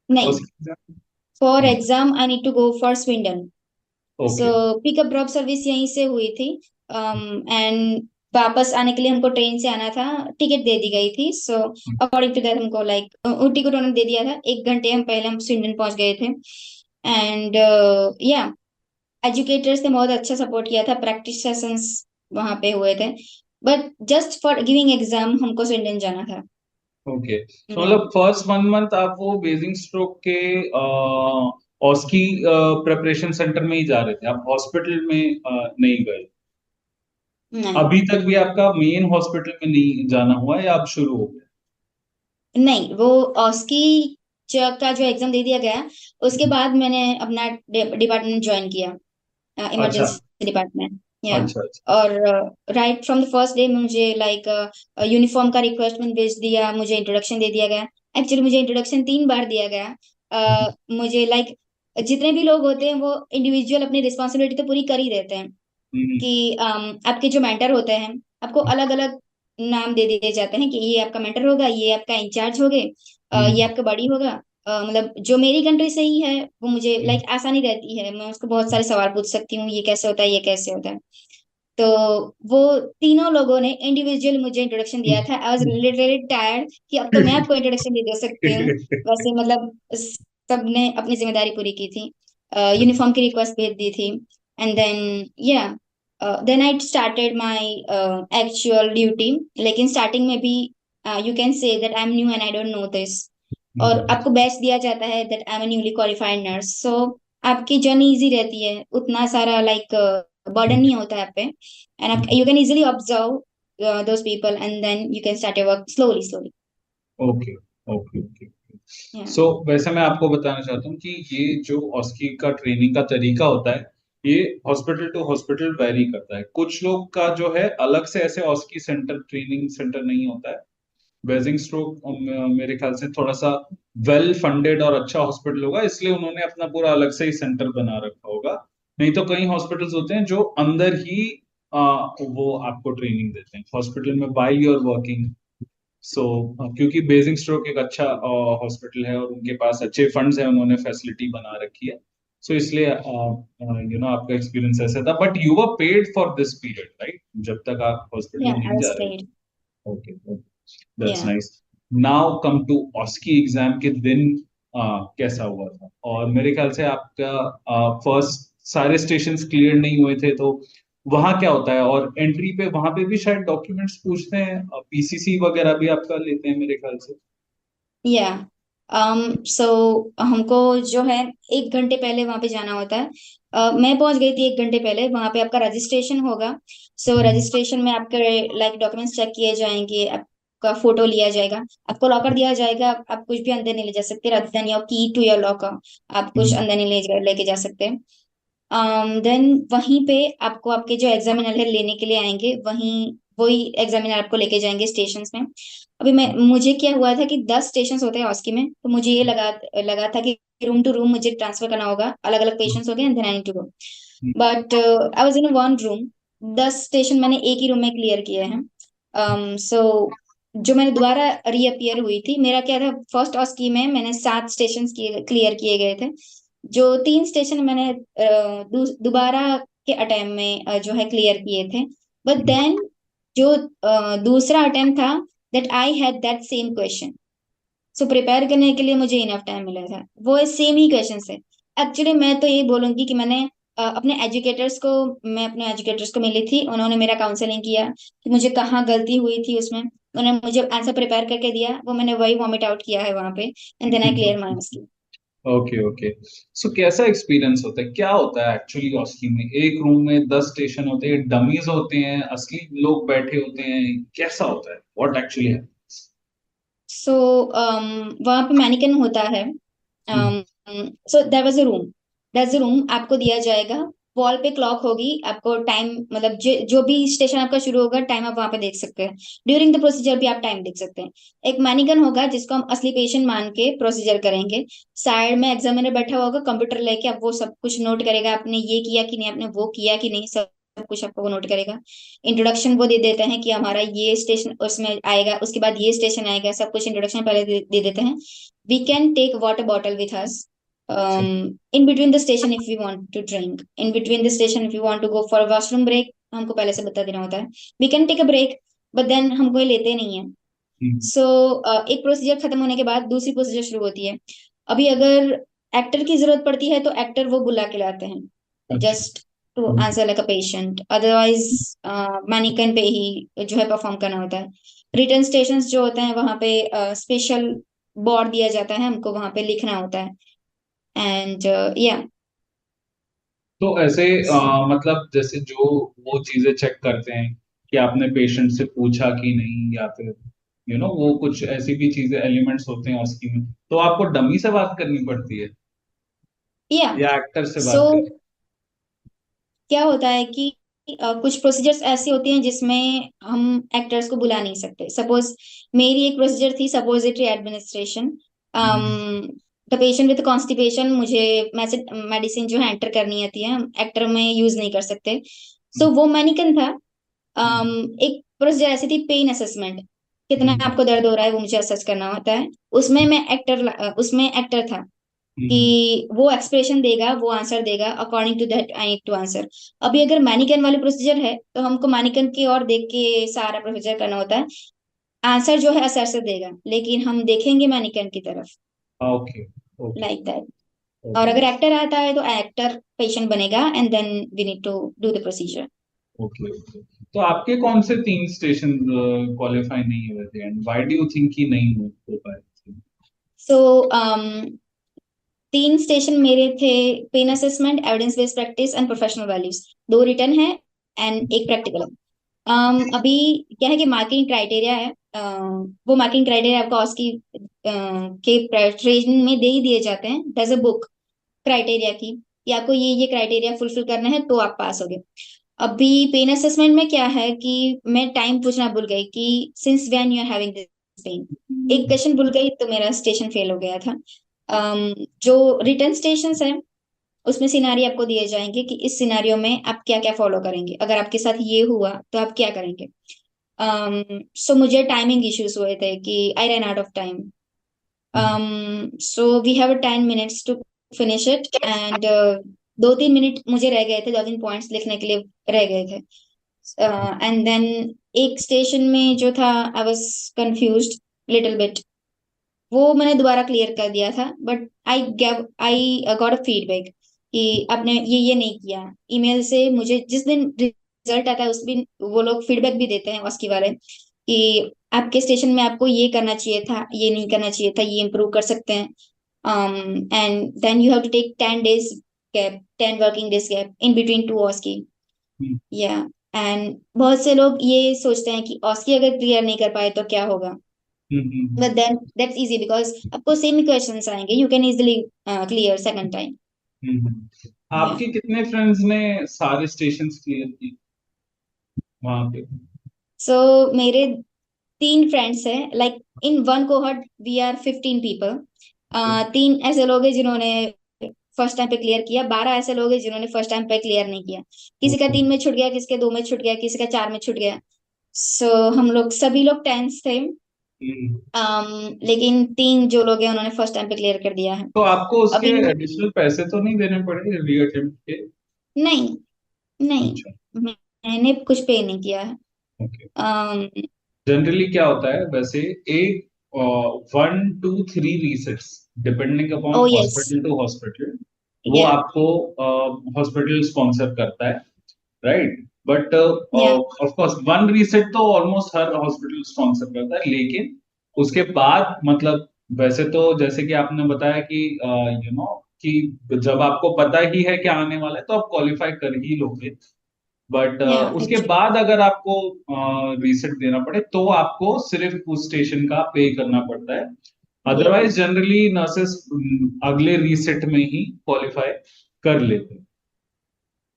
नहीं, ऑस्की एग्जाम? फॉर नहीं। Exam I need to go for Swindon. So okay. Pickup drop service यहीं से हुई थी। एंड वापस आने के लिए हमको ट्रेन से आना था, टिकट दे दी गई थी। सो अकॉर्डिंग टू दैट हमको लाइक टिकट उन्होंने दे दिया था, 1 घंटे हम पहले हम स्विंडन पहुंच गए थे। एंड या एजुकेटर्स ने बहुत अच्छा सपोर्ट किया था, प्रैक्टिस सेशंस वहां पे हुए थे। But just for giving exam हमको स्विंडन जाना था। ओके, तो Yeah. मतलब फर्स्ट 1 मंथ आप वो बेसिंग स्ट्रोक के ऑस्की प्रिपरेशन सेंटर में ही जा रहे थे, आप हॉस्पिटल में नहीं गए? नहीं, अभी तक भी आपका मेन हॉस्पिटल में नहीं जाना हुआ है या आप शुरू हो गए? नहीं, वो ऑस्की का जो एग्जाम दे दिया गया, उसके बाद मैंने अपना डिपार्टमेंट ज्वाइन किया, अच्छा, इमरजेंसी डिपार्टमेंट। या अच्छा, अच्छा। और right from the first day मुझे लाइक यूनिफॉर्म का रिक्वेस्टमेंट भेज दिया, मुझे इंट्रोडक्शन दे दिया गया। एक्चुअली मुझे इंट्रोडक्शन 3 बार दिया गया। मुझे लाइक जितने भी लोग होते हैं वो इंडिविजुअल अपनी रिस्पॉन्सिबिलिटी तो पूरी कर ही देते हैं, हम्म, कि आपके जो मेंटर होते हैं आपको अलग अलग नाम दे दिए जाते हैं, कि ये आपका मेंटर होगा, ये आपका इंचार्ज होगे, ये हम्म, आपका बॉडी होगा। मतलब जो मेरी कंट्री से ही है वो मुझे हम्म, लाइक आसानी रहती है, मैं उसको बहुत सारे सवाल पूछ सकती हूँ, ये कैसे होता है, ये कैसे होता है। तो वो तीनों लोगों ने इंडिविजुअल मुझे इंट्रोडक्शन दिया था। आई वाज लिटरली टायर्ड कि अब तो मैं आपको इंट्रोडक्शन दे सकती हूँ। वैसे मतलब सबने अपनी जिम्मेदारी पूरी की थी। यूनिफॉर्म की रिक्वेस्ट भेज दी थी। And then yeah then I started my actual duty. लेकिन स्टार्टिंग में भी you can say that I am new and I don't know this. और आपको बैच दिया जाता है that I am a newly qualified nurse, so आपकी journey easy रहती है, उतना सारा लाइक बर्डन नहीं होता है आप पे। And you can easily observe those people and then you can start your work slowly slowly. Okay, okay, okay. Yeah so वैसे मैं आपको बताना चाहता हूँ कि ये जो ऑस्की का ट्रेनिंग का तरीका होता है, ये हॉस्पिटल टू हॉस्पिटल वेरी करता है। कुछ लोग का जो है अलग से ऐसे ऑस्की सेंटर, ट्रेनिंग सेंटर नहीं होता है। बेसिंग स्ट्रोक मेरे ख्याल से थोड़ा सा वेल फंडेड और अच्छा हॉस्पिटल होगा, इसलिए उन्होंने अपना पूरा अलग से ही सेंटर बना रखा होगा। नहीं तो कई हॉस्पिटल्स होते हैं जो अंदर ही वो आपको ट्रेनिंग देते हैं हॉस्पिटल में बाय योर वर्किंग। सो क्योंकि बेसिंग स्ट्रोक एक अच्छा हॉस्पिटल है और उनके पास अच्छे फंड्स हैं, उन्होंने फैसिलिटी बना रखी है। सो इसलिए आपका एक्सपीरियंस ऐसा था, but you were paid for this period, right? जब तक आप हॉस्पिटल या आई नहीं जा वाज रहे पेड। थे। Okay, that's yeah nice. Now come to OSCE exam के दिन कैसा हुआ था? और मेरे ख्याल से आपका फर्स्ट सारे स्टेशंस क्लियर नहीं हुए थे, तो वहां क्या होता है? और एंट्री पे वहां पे भी शायद डॉक्यूमेंट्स पूछते हैं, पीसीसी वगैरह भी आपका लेते हैं मेरे ख्याल से। या सो हमको जो है 1 घंटे पहले वहां पे जाना होता है। मैं पहुंच गई थी 1 घंटे पहले, वहां पे आपका रजिस्ट्रेशन होगा। सो रजिस्ट्रेशन में आपके लाइक डॉक्यूमेंट्स चेक किए जाएंगे, आपका फोटो लिया जाएगा, आपको लॉकर दिया जाएगा। आप कुछ भी अंदर नहीं ले जा सकते, rather than your की टू योर लॉकर, आप कुछ हम्म, अंदर नहीं लेके जा सकते। देन वहीं पे आपको आपके जो एग्जामिनर है लेने के लिए आएंगे, वहीं वही एग्जामिनर आपको लेके जाएंगे स्टेशन में। अभी मैं मुझे क्या हुआ था कि 10 स्टेशन होते हैं ऑस्की में, तो मुझे ये लगा लगा था कि रूम टू रूम मुझे ट्रांसफर करना होगा, अलग अलग पेशेंट्स हो गए and then I need to go. But I was in one room. 10 station मैंने एक ही रूम में क्लियर किए हैं। सो जो मैंने दोबारा रीअपियर हुई थी, मेरा क्या था, फर्स्ट ऑस्की में मैंने 7 स्टेशन क्लियर किए गए थे। जो 3 स्टेशन मैंने दोबारा के अटेम्प्ट में जो है क्लियर किए थे। बट देन जो दूसरा अटेम्प्ट था, that I had that same question. So prepare करने के लिए मुझे इनफ टाइम मिला था, वो सेम ही क्वेश्चन है। एक्चुअली मैं तो यही बोलूंगी कि मैंने अपने एजुकेटर्स को मैं अपने एजुकेटर्स को मिली थी, उन्होंने मेरा काउंसलिंग किया कि मुझे कहाँ गलती हुई थी उसमें। उन्होंने मुझे आंसर प्रिपेयर करके दिया, वो मैंने वही वॉमिट आउट किया है वहां पे, and then I clear my answer. Okay okay. So कैसा एक्सपीरियंस होता है, क्या होता है एक्चुअली ऑस्की में? एक रूम में 10 स्टेशन होते हैं, डमीज होते हैं, असली लोग बैठे होते हैं, कैसा होता है, व्हाट एक्चुअली है? सो वहां पे मैनिकन होता है। So there was a room, that's a room आपको दिया जाएगा। वॉल पे क्लॉक होगी, आपको टाइम मतलब जो भी स्टेशन आपका शुरू होगा टाइम आप वहां पे देख सकते हैं। ड्यूरिंग द प्रोसीजर भी आप टाइम देख सकते हैं। एक मैनिकन होगा जिसको हम असली पेशेंट मान के प्रोसीजर करेंगे। साइड में एग्जामिनर बैठा होगा कंप्यूटर लेके, अब वो सब कुछ नोट करेगा, आपने ये किया कि नहीं, आपने वो किया कि नहीं, सब कुछ आपको वो नोट करेगा। इंट्रोडक्शन वो दे देते हैं कि हमारा ये स्टेशन उसमें आएगा, उसके बाद ये स्टेशन आएगा, सब कुछ इंट्रोडक्शन पहले दे देते हैं। We can take water bottle with us in between the station if we want to drink, in between the station if you want to go for washroom break, हमको पहले से बता देना होता है। We can take a break, but then हमको ये लेते नहीं है। सो एक प्रोसीजर खत्म होने के बाद दूसरी प्रोसीजर शुरू होती है। अभी अगर एक्टर की जरूरत पड़ती है तो एक्टर वो बुला के लाते हैं, अच्छा। Just to answer like a patient. Otherwise mannequin पे ही जो है परफॉर्म करना होता है। रिटर्न स्टेशंस जो होते हैं वहां पे स्पेशल बोर्ड दिया जाता है, हमको वहां पे लिखना होता है। एंड या तो ऐसे मतलब जैसे जो वो चीजें चेक करते हैं कि आपने पेशेंट से पूछा कि नहीं, या फिर वो कुछ ऐसी भी चीजें एलिमेंट्स होते हैं उसकी में, तो आपको डमी से बात करनी पड़ती है या या एक्टर से सो बात करनी? क्या होता है कि कुछ प्रोसीजर्स ऐसी होती हैं जिसमें हम एक्टर्स को बुला नहीं सकते। सपोज मेरी एक प्रोसीजर थी, suppository administration. The patient with constipation, मुझे मेडिसिन जो है एंटर करनी आती है, हम एक्टर में यूज नहीं कर सकते। सो वो मैनिकन था। एक प्रोसीजर ऐसी थी, पेन असेसमेंट, कितना हम्म आपको दर्द हो रहा है वो मुझे असेस करना होता है। उसमें एक्टर था कि हम्म वो एक्सप्रेशन देगा, वो आंसर देगा, according to that I need to answer. अभी अगर मैनिकन वाली प्रोसीजर है तो हमको मैनिकन की ओर देख के सारा प्रोसीजर करना होता है। आंसर जो है असर देगा, लेकिन हम देखेंगे मैनिकन की तरफ, ओके ओके लाइक दैट। और ओके अगर एक्टर आता है तो एक्टर पेशेंट बनेगा, and then we need to do the procedure. Okay okay. तो आपके कौन से 3 स्टेशन क्वालिफाई नहीं हुए थे, and why do you think कि नहीं हो पाए? सो 3 स्टेशन मेरे थे, pain assessment, evidence based practice and professional values. 2 written है एंड एक प्रैक्टिकल है। अभी क्या है कि मार्किंग क्राइटेरिया है। वो मार्किंग क्राइटेरिया आपको उसकी के ट्रेनिंग में दे ही दिए जाते हैं, there's अ बुक क्राइटेरिया की, कि आपको ये क्राइटेरिया फुलफिल करना है तो आप पास हो गए। अभी पेन असेसमेंट में क्या है कि मैं टाइम पूछना भूल गई कि since when you are having this pain, एक क्वेश्चन भूल गई तो मेरा स्टेशन फेल हो गया था। जो रिटर्न स्टेशन है उसमें सिनारियो आपको दिए जाएंगे कि इस सिनारियो में आप क्या क्या फॉलो करेंगे, अगर आपके साथ ये हुआ तो आप क्या करेंगे। सो मुझे टाइमिंग इश्यूज हुए थे कि I run out of time. So we have 10 minutes to finish it, and 2-3 minute मुझे रह गए थे, 2-3 पॉइंट्स लिखने के लिए रह गए थे। एंड देन एक स्टेशन में जो था I was confuse little bit, वो मैंने दोबारा क्लियर कर दिया था, but I got a feedback कि आपने ये नहीं किया। ईमेल से मुझे जिस दिन रिजल्ट आता है उस दिन वो लोग फीडबैक भी देते हैं उसकी वाले, कि आपके स्टेशन में आपको ये करना चाहिए था, ये नहीं करना चाहिए था, ये इम्प्रूव कर सकते हैं। And then you have to take 10 days gap, 10 working days gap in between two OSCE. Yeah and बहुत से लोग ये सोचते हैं कि ऑस्की अगर क्लियर नहीं कर पाए तो क्या होगा, हम्म but then that's easy because आपको सेम क्वेश्चंस आएंगे, you can easily clear second time. Yeah. आपके कितने फ्रेंड्स ने सारे स्टेशंस क्लियर किए वहां पे? So मेरे 3 फ्रेंड्स हैं, like in one cohort we are 15 people। 3 ऐसे लोग हैं जिन्होंने फर्स्ट टाइम पे क्लियर किया, 12 ऐसे लोग हैं जिन्होंने फर्स्ट टाइम पे क्लियर नहीं किया। किसी का ओके। 3 में छूट गया, किसी का 2 में छूट गया, किसी का 4 में छूट गया। सो हम लोग सभी लोग टेंस थे। लेकिन 3 जो लोग हैं उन्होंने फर्स्ट टाइम पे क्लियर कर दिया है। तो आपको उसके अभी एडिशनल पैसे तो नहीं देने पड़े रीअटेम्प्ट के? नहीं, नहीं, अच्छा। मैंने कुछ पे नहीं किया है। ओके। um, जनरली क्या होता है वैसे, एक 1 to 3 resets depending upon oh yes, hospital to hospital, वो Yeah. आपको हॉस्पिटल स्पॉन्सर करता है, राइट? But Yeah. Of course one reset तो ऑलमोस्ट हर हॉस्पिटल स्पॉन्सर करता है, लेकिन उसके बाद मतलब वैसे तो जैसे कि आपने बताया कि कि जब आपको पता ही है क्या आने वाला है तो आप क्वालिफाई कर ही लोगे। But Yeah. उसके Actually. बाद अगर आपको रीसेट देना पड़े तो आपको सिर्फ उस स्टेशन का पे करना पड़ता है। Yeah. अदरवाइज जनरली नर्सेस अगले रीसेट में ही क्वालिफाई कर लेते हैं।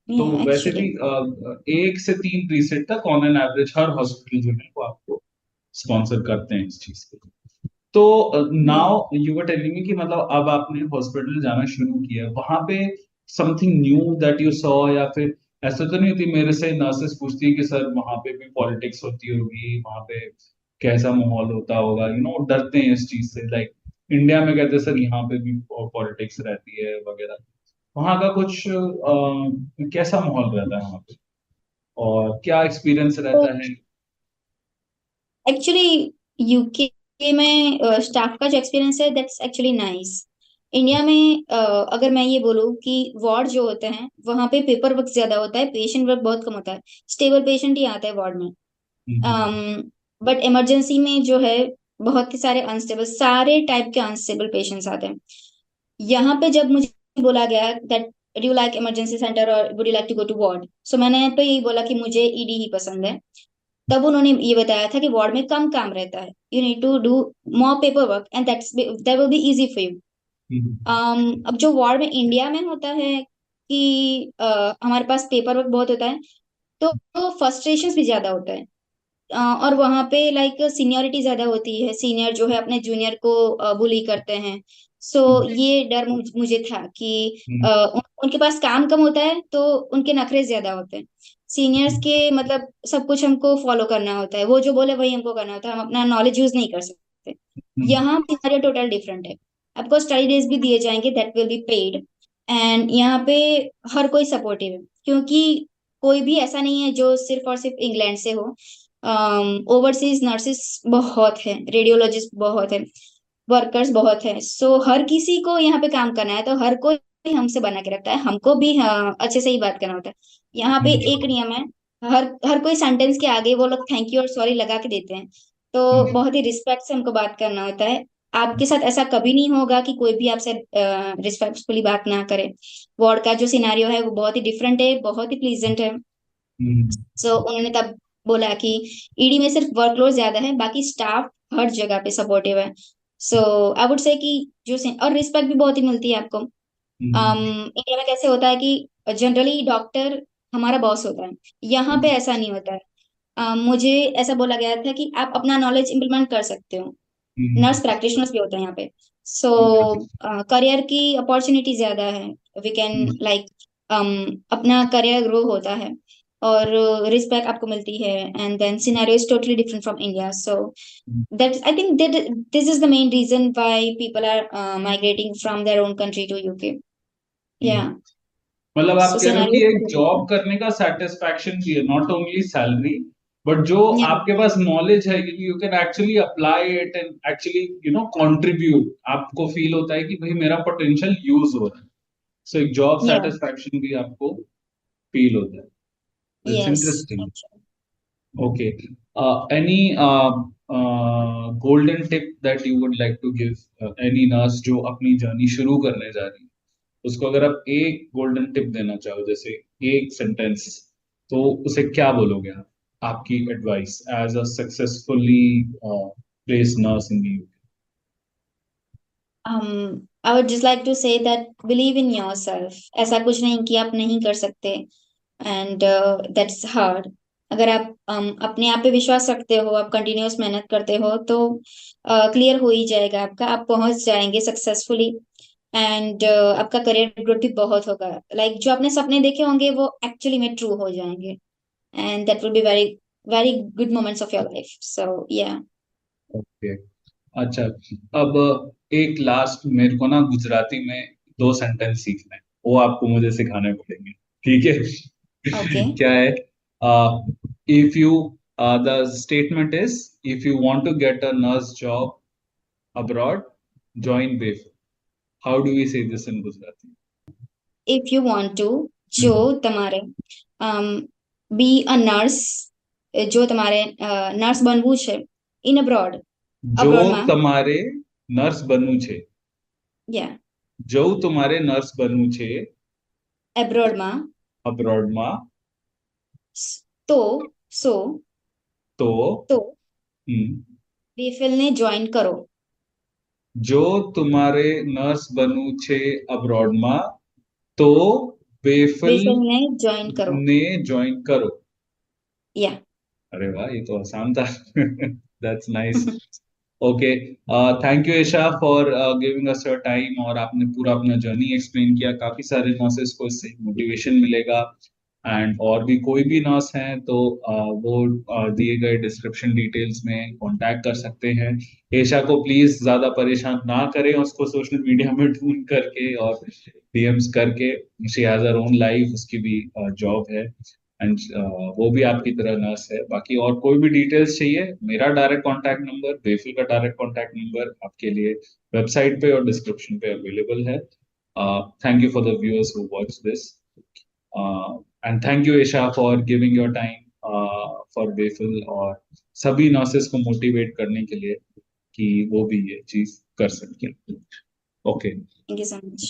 तो Yeah. वैसे भी Actually. 1 से 3 रीसेट तक on an average her hospital जो है वो आपको स्पॉन्सर करते हैं इस चीज के लिए। तो Yeah. Now you were telling me कि मतलब अब आपने हॉस्पिटल जाना शुरू किया, वहां पे something knew that you saw, या फिर ऐसा तो नहीं होती मेरे से नर्सेस पूछती है कि सर वहां पे भी पॉलिटिक्स होती होगी, वहां पे कैसा माहौल होता होगा, डरते हैं इस चीज से, लाइक इंडिया में कहते हैं सर यहाँ पे भी पॉलिटिक्स रहती है वगैरह। वहाँ का कुछ कैसा माहौल रहता है वहाँ पे, और क्या एक्सपीरियंस तो रहता है? एक्चुअली यूके में स्टाफ का जो एक्सपीरियंस है दैट्स एक्चुअली नाइस। इंडिया में अगर मैं ये बोलूँ कि वार्ड जो होते हैं वहाँ पे पेपर वर्क ज्यादा होता है, पेशेंट वर्क बहुत कम होता है। स्टेबल पेशेंट ही आता है वार्ड में। हम्म। बट इमरजेंसी में जो है बहुत ही सारे अनस्टेबल, सारे टाइप के अनस्टेबल पेशेंट्स आते हैं। यहाँ पे जब मुझे बोला गया that do like emergency centre or would you like to go to ward, so मैंने तो यही बोला कि मुझे ईडी ही पसंद है। तब उन्होंने ये बताया था कि वार्ड में कम काम रहता है, you need to do more paper work and that will be easy for you. Hmm. अब जो वार्ड में इंडिया में होता है कि हमारे पास पेपर वर्क बहुत होता है, तो फ्रस्ट्रेशन भी ज्यादा होता है। और वहां पे लाइक सीनियरिटी ज्यादा होती है, सीनियर जो है अपने जूनियर को बुली करते हैं। सो ये डर मुझे था कि हम्म। उनके पास काम कम होता है तो उनके नखरे ज्यादा होते हैं। सीनियर्स के मतलब सब कुछ हमको फॉलो करना होता है, वो जो बोले वही हमको करना होता है, हम अपना नॉलेज यूज नहीं कर सकते। हम्म। यहाँ सिनेरियो टोटल डिफरेंट है। आपको स्टडी डेज भी दिए जाएंगे that will be paid. And यहाँ पे हर कोई सपोर्टिव है, क्योंकि कोई भी ऐसा नहीं है जो सिर्फ और सिर्फ इंग्लैंड से हो। ओवरसीज नर्सेस बहुत है, रेडियोलॉजिस्ट बहुत है, वर्कर्स बहुत है। सो हर किसी को यहाँ पे काम करना है, तो हर कोई हमसे बना के रखता है, हमको भी अच्छे से ही बात करना होता है। यहाँ पे एक हम्म। नियम है, हर हर कोई सेंटेंस के आगे वो लोग थैंक यू और सॉरी लगा के देते हैं। तो हम्म। बहुत ही रिस्पेक्ट से हमको बात करना होता है। आपके साथ ऐसा कभी नहीं होगा कि कोई भी आपसे रिस्पेक्टफुली बात ना करे। वार्ड का जो सिनारियो है वो बहुत ही डिफरेंट है, बहुत ही प्लीजेंट है। हम्म। सो उन्होंने तब बोला कि ईडी में सिर्फ वर्कलोड ज्यादा है, बाकी स्टाफ हर जगह पे सपोर्टिव है। सो आई वुड से कि और रिस्पेक्ट भी बहुत ही मिलती है आपको। हम्म। इंडिया में कैसे होता है कि जनरली डॉक्टर हमारा बॉस होता है, यहाँ पे ऐसा नहीं होता है। मुझे ऐसा बोला गया था कि आप अपना नॉलेज इम्प्लीमेंट कर सकते हो। नर्स प्रैक्टिशनर्स भी होते हैं यहाँ पे। सो करियर की अपॉर्चुनिटी ज्यादा है, वी कैन लाइक अपना करियर ग्रो होता है, और रिस्पेक्ट आपको मिलती है। And then scenario is totally different from India. So that I think that this is the main reason why people are migrating from their own country to UK. या मतलब आप सो कह रहे हो कि एक सिनेरियो। जॉब करने का सेटिस्फैक्शन भी है, नॉट ओनली सैलरी, बट जो या आपके पास नॉलेज है, you can actually apply it and actually contribute, आपको फील होता है कि भाई मेरा पोटेंशियल यूज हो रहा है। सो एक जॉब या सेटिस्फैक्शन भी आपको फील होता है। That's yes. Interesting. Okay, any golden tip that you would like to give any nurse जो अपनी जर्नी शुरू करने जा रही है, उसको अगर आप एक गोल्डन टिप देना चाहो, जैसे एक सेंटेंस, तो उसे क्या बोलोगे आप? आपकी advice as a successfully place nurse in the UK. I would just like to say that believe in yourself. ऐसा कुछ नहीं कि आप नहीं कर सकते, एंड दैट्स हार्ड। अगर आप अपने आप पे विश्वास रखते हो, आप कंटिन्यूअस मेहनत करते हो, तो क्लियर हो ही जाएगा आपका, आप पहुंच जाएंगे सक्सेसफुली। एंड आपका करियर ग्रोथ भी बहुत होगा, लाइक जो आपने सपने देखे होंगे वो एक्चुअली में ट्रू हो जाएंगे। And that will be very very good moments of your life. So yeah. Okay, अच्छा, अब एक लास्ट मेरे को ना गुजराती में 2 सेंटेंस सीखना है, वो आपको मुझे सिखाने पड़ेंगे, ठीक ओके। है? क्या है? If you the statement is, if you want to get a nurse job abroad, join BEF. How do we say this in Gujarati? If you want to, जो તમારે બી અ નર્સ, જો તમારે નર્સ બનવું છે in abroad, જો અબ્રોડમાં, તમારે nurse બનવું છે, યા જો તમારે નર્સ બનવું છે એબ્રોડમાં, અબ્રોડમાં, તો સો તો તો હમ, BFL ને જોઈન કરો. જો તમારે નર્સ બનવું છે અબ્રોડમાં તો બેફલ BFL ને જોઈન કરો. ने ज्वाइन करो. या अरे वाह, ये तो आसान था. That's nice. Okay, thank you Isha for giving us your time, और आपने पूरा अपना जर्नी एक्सप्लेन किया. काफी सारे नर्सेस को इससे मोटिवेशन मिलेगा. एंड और भी कोई भी नर्स हैं तो वो दिए गए डिस्क्रिप्शन डिटेल्स में कांटेक्ट कर सकते हैं. ईशा को प्लीज ज्यादा परेशान ना करें उसको सोशल मीडिया में ढूंढ करके और डीएम्स करके. She has her own life, उसकी भी जॉब है. एंड वो भी आपकी तरह नर्स है. बाकी और कोई भी डिटेल्स चाहिए, मेरा डायरेक्ट कांटेक्ट नंबर, बेफिल का डायरेक्ट कांटेक्ट नंबर आपके लिए वेबसाइट पे और डिस्क्रिप्शन पे अवेलेबल है. Thank you for the viewers who watch this, and thank you Isha for giving your time for बेफिल और सभी नर्सेस को मोटिवेट करने के लिए कि वो भी ये चीज कर सकें. Okay. Thank you so much.